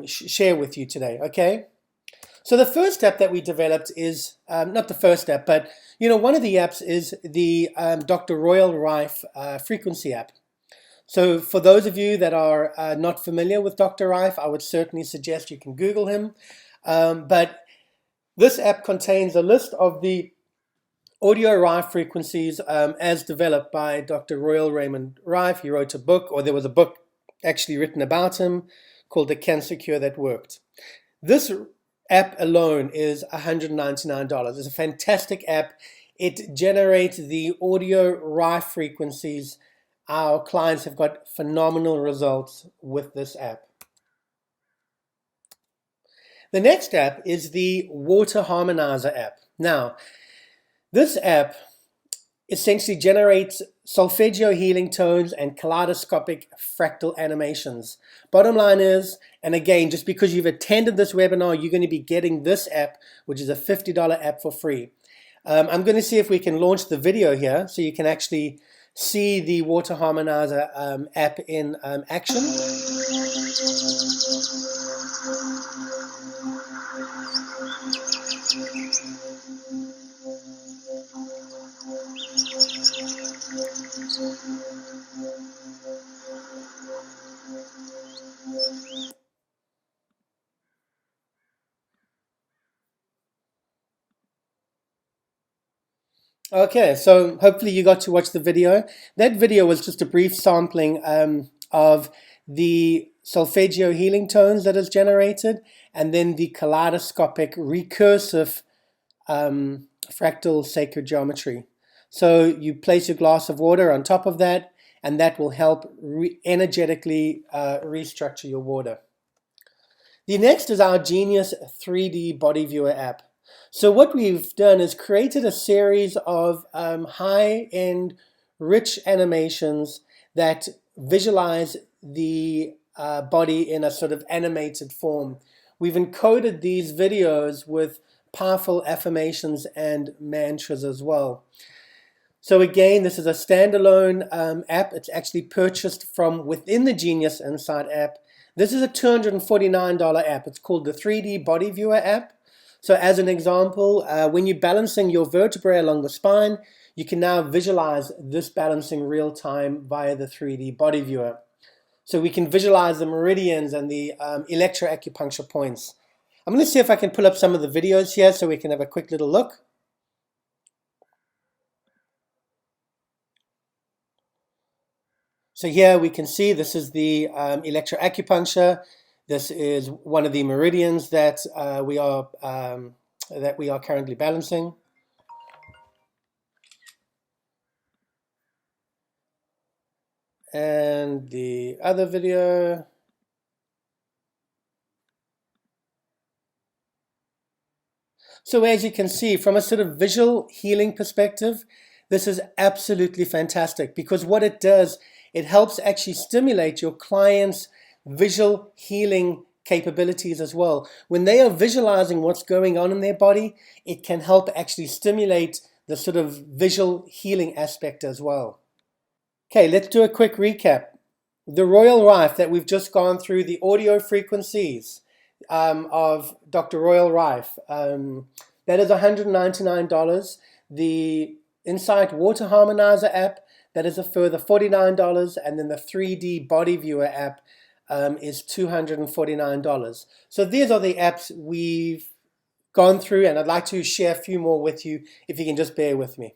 share with you today, okay? So the first app that we developed is, not the first app, but one of the apps is the Dr. Royal Rife frequency app. So for those of you that are not familiar with Dr. Rife, I would certainly suggest you can Google him. But this app contains a list of the audio Rife frequencies as developed by Dr. Royal Raymond Rife. He wrote a book, or there was a book actually written about him called The Cancer Cure That Worked. This app alone is $199. It's a fantastic app. It generates the audio Rife frequencies. Our clients have got phenomenal results with this app. The next app is the Water Harmonizer app. Now, this app essentially generates solfeggio healing tones and kaleidoscopic fractal animations. Bottom line is, and again, just because you've attended this webinar, you're going to be getting this app, which is a $50 app for free. I'm going to see if we can launch the video here so you can actually see the Water Harmonizer app in action. Okay, so hopefully you got to watch the video. That video was just a brief sampling of the solfeggio healing tones that is generated, and then the kaleidoscopic recursive fractal sacred geometry. So you place your glass of water on top of that, and that will help energetically restructure your water. The next is our Genius 3D Body Viewer app. So what we've done is created a series of high-end, rich animations that visualize the body in a sort of animated form. We've encoded these videos with powerful affirmations and mantras as well. So again, this is a standalone app. It's actually purchased from within the Genius Insight app. This is a $249 app. It's called the 3D Body Viewer app. So as an example, when you're balancing your vertebrae along the spine, you can now visualize this balancing real time via the 3D Body Viewer. So we can visualize the meridians and the electroacupuncture points. I'm going to see if I can pull up some of the videos here so we can have a quick little look. So here we can see this is the electroacupuncture. This is one of the meridians that we are currently balancing. And the other video. So as you can see, from a sort of visual healing perspective, this is absolutely fantastic because what it does, it helps actually stimulate your client's visual healing capabilities as well. When they are visualizing what's going on in their body, it can help actually stimulate the sort of visual healing aspect as well. Okay, let's do a quick recap. The Royal Rife that we've just gone through, the audio frequencies of Dr. Royal Rife, that is $199. The Insight Water Harmonizer app, that is a further $49, and then the 3D Body Viewer app is $249. So these are the apps we've gone through, and I'd like to share a few more with you if you can just bear with me.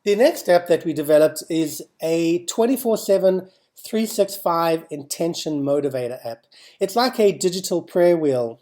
The next app that we developed is a 24/7 365 intention motivator app. It's like a digital prayer wheel.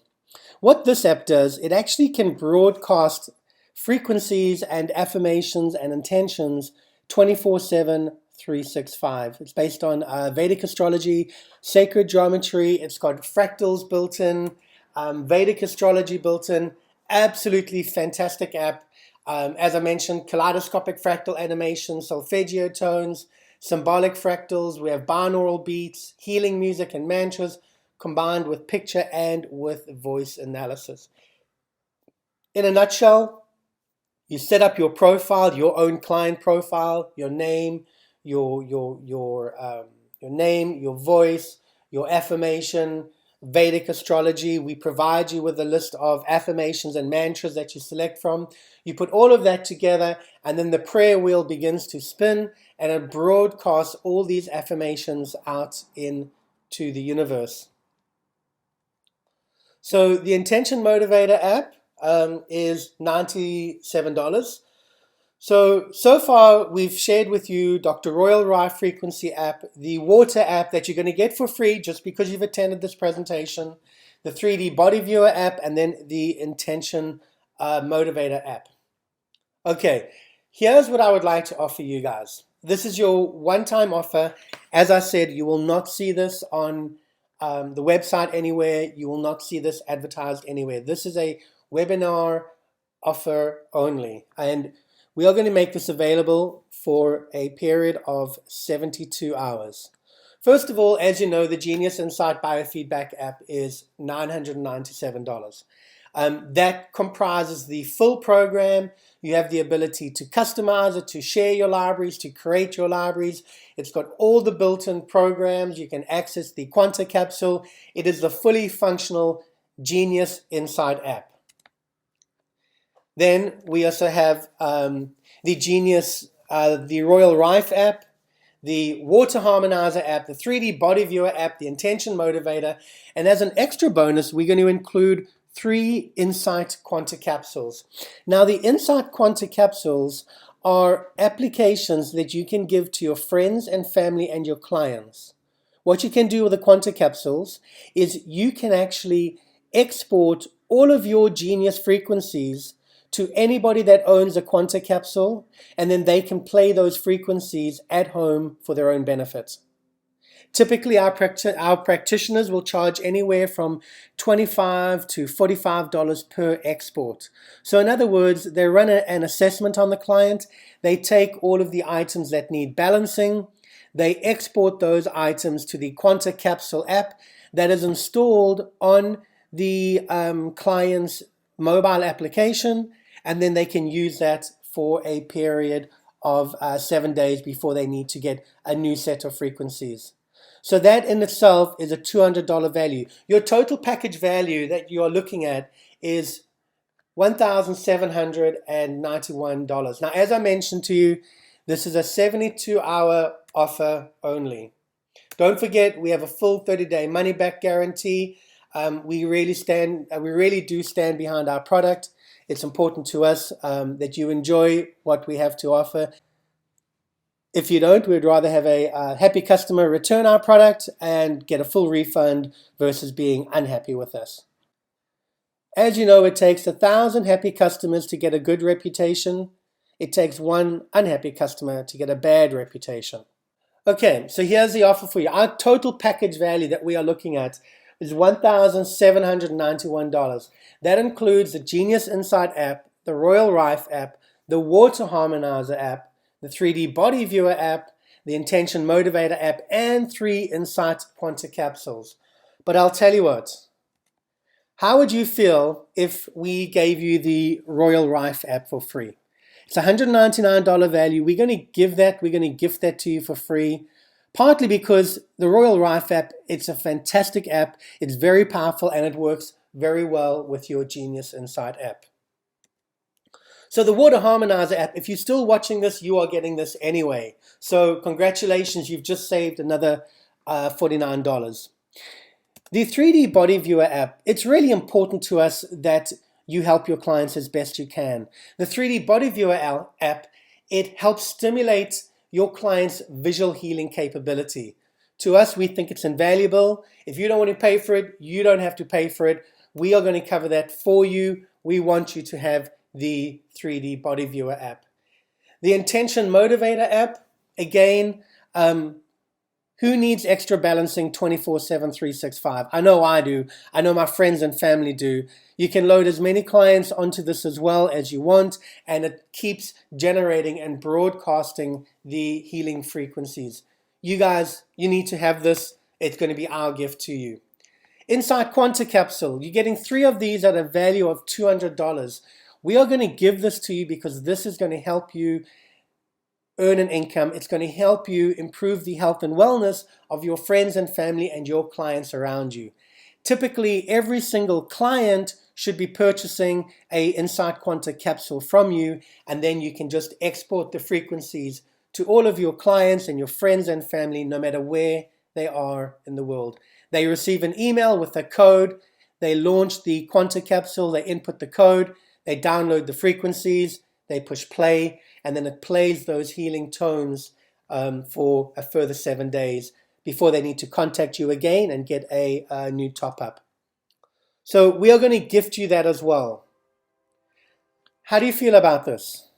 What this app does, it actually can broadcast frequencies and affirmations and intentions 24/7, 365. It's based on Vedic astrology, sacred geometry. It's got fractals built in, Vedic astrology built in. Absolutely fantastic app. As I mentioned, kaleidoscopic fractal animation, solfeggio tones, symbolic fractals. We have binaural beats, healing music and mantras, combined with picture and with voice analysis. In a nutshell, you set up your profile, your own client profile, your name, your name, your voice, your affirmation, Vedic astrology. We provide you with a list of affirmations and mantras that you select from. You put all of that together, and then the prayer wheel begins to spin, and it broadcasts all these affirmations out into the universe. So the Intention Motivator app is $97. So far we've shared with you Dr. Royal Rife Frequency app, the Water app that you're going to get for free just because you've attended this presentation, the 3D Body Viewer app, and then the Intention Motivator app. Okay, here's what I would like to offer you guys. This is your one-time offer. As I said, you will not see this on the website anywhere. You will not see this advertised anywhere. This is a webinar offer only, and we are going to make this available for a period of 72 hours. First of all, as you know, the Genius Insight Biofeedback app is $997. That comprises the full program. You have the ability to customize it, to share your libraries, to create your libraries. It's got all the built-in programs. You can access the Quanta capsule. It is the fully functional Genius Insight app. Then we also have the Genius, the Royal Rife app, the Water Harmonizer app, the 3D Body Viewer app, the Intention Motivator, and as an extra bonus, we're going to include 3 Insight Quanta capsules. Now, the Insight Quanta capsules are applications that you can give to your friends and family and your clients. What you can do with the Quanta capsules is you can actually export all of your genius frequencies to anybody that owns a Quanta capsule, and then they can play those frequencies at home for their own benefit. Typically, our practitioners will charge anywhere from $25 to $45 per export. So in other words, they run an assessment on the client. They take all of the items that need balancing. They export those items to the Quanta Capsule app that is installed on the client's mobile application, and then they can use that for a period of 7 days before they need to get a new set of frequencies. So that in itself is a $200 value. Your total package value that you are looking at is $1,791. Now, as I mentioned to you, this is a 72-hour offer only. Don't forget, we have a full 30-day money-back guarantee. We really do stand behind our product. It's important to us that you enjoy what we have to offer. If you don't, we'd rather have a happy customer return our product and get a full refund versus being unhappy with us. As you know, it takes 1,000 happy customers to get a good reputation. It takes 1 unhappy customer to get a bad reputation. Okay, so here's the offer for you. Our total package value that we are looking at is $1,791. That includes the Genius Insight app, the Royal Rife app, the Water Harmonizer app, the 3D Body Viewer app, the Intention Motivator app, and 3 Insight Quanta capsules. But I'll tell you what, how would you feel if we gave you the Royal Rife app for free? It's a $199 value. We're going to gift that to you for free. Partly because the Royal Rife app, it's a fantastic app. It's very powerful and it works very well with your Genius Insight app. So the Water Harmonizer app, if you're still watching this, you are getting this anyway. So congratulations, you've just saved another $49. The 3D Body Viewer app, it's really important to us that you help your clients as best you can. The 3D Body Viewer app, it helps stimulate your client's visual healing capability. To us, we think it's invaluable. If you don't want to pay for it, you don't have to pay for it. We are going to cover that for you. We want you to have the 3D Body Viewer app. The Intention Motivator app, again, who needs extra balancing 24/7, 365? I know I do. I know my friends and family do. You can load as many clients onto this as well as you want, and it keeps generating and broadcasting the healing frequencies. You guys, you need to have this. It's going to be our gift to you. Insight Quanta Capsule. You're getting 3 of these at a value of $200. We are going to give this to you because this is going to help you earn an income. It's going to help you improve the health and wellness of your friends and family and your clients around you. Typically, every single client should be purchasing a Insight Quanta capsule from you, and then you can just export the frequencies to all of your clients and your friends and family, no matter where they are in the world. They receive an email with a code. They launch the Quanta capsule. They input the code. They download the frequencies. They push play, and then it plays those healing tones for a further 7 days before they need to contact you again and get a new top-up. So we are going to gift you that as well. How do you feel about this?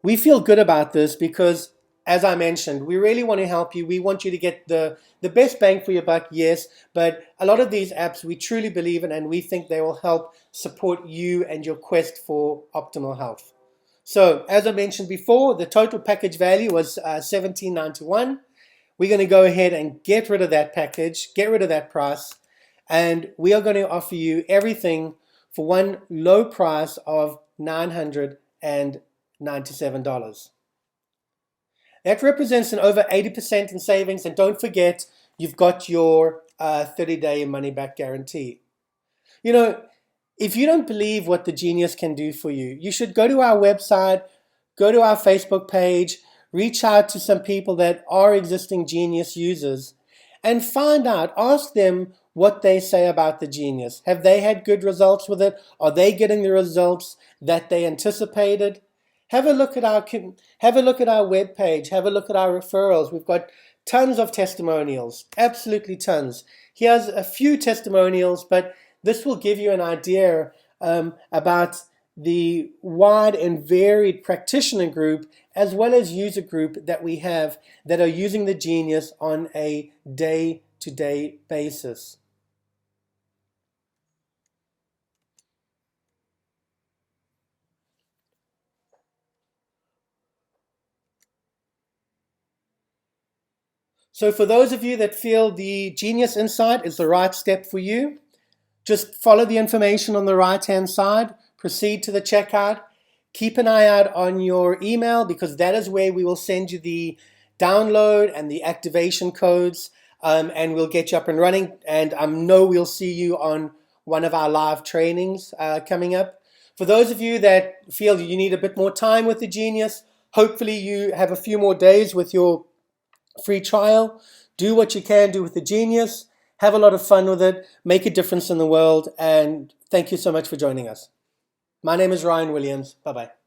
We feel good about this because, as I mentioned, we really want to help you. We want you to get the best bang for your buck, yes, but a lot of these apps we truly believe in, and we think they will help support you and your quest for optimal health. So, as I mentioned before, the total package value was $17.91. We're going to go ahead and get rid of that package, get rid of that price, and we are going to offer you everything for one low price of $997. That represents an over 80% in savings, and don't forget, you've got your 30-day money-back guarantee. You know, if you don't believe what the Genius can do for you, you should go to our website, go to our Facebook page, reach out to some people that are existing Genius users, and find out, ask them what they say about the Genius. Have they had good results with it? Are they getting the results that they anticipated? Have a look at our webpage. Have a look at our referrals. We've got tons of testimonials, absolutely tons. Here's a few testimonials, but this will give you an idea about the wide and varied practitioner group as well as user group that we have that are using the Genius on a day-to-day basis. So for those of you that feel the Genius Insight is the right step for you, just follow the information on the right-hand side, proceed to the checkout, keep an eye out on your email because that is where we will send you the download and the activation codes, and we'll get you up and running. And I know we'll see you on one of our live trainings coming up. For those of you that feel you need a bit more time with the Genius, hopefully you have a few more days with your free trial. Do what you can do with the Genius. Have a lot of fun with it. Make a difference in the world. And thank you so much for joining us. My name is Ryan Williams. Bye-bye.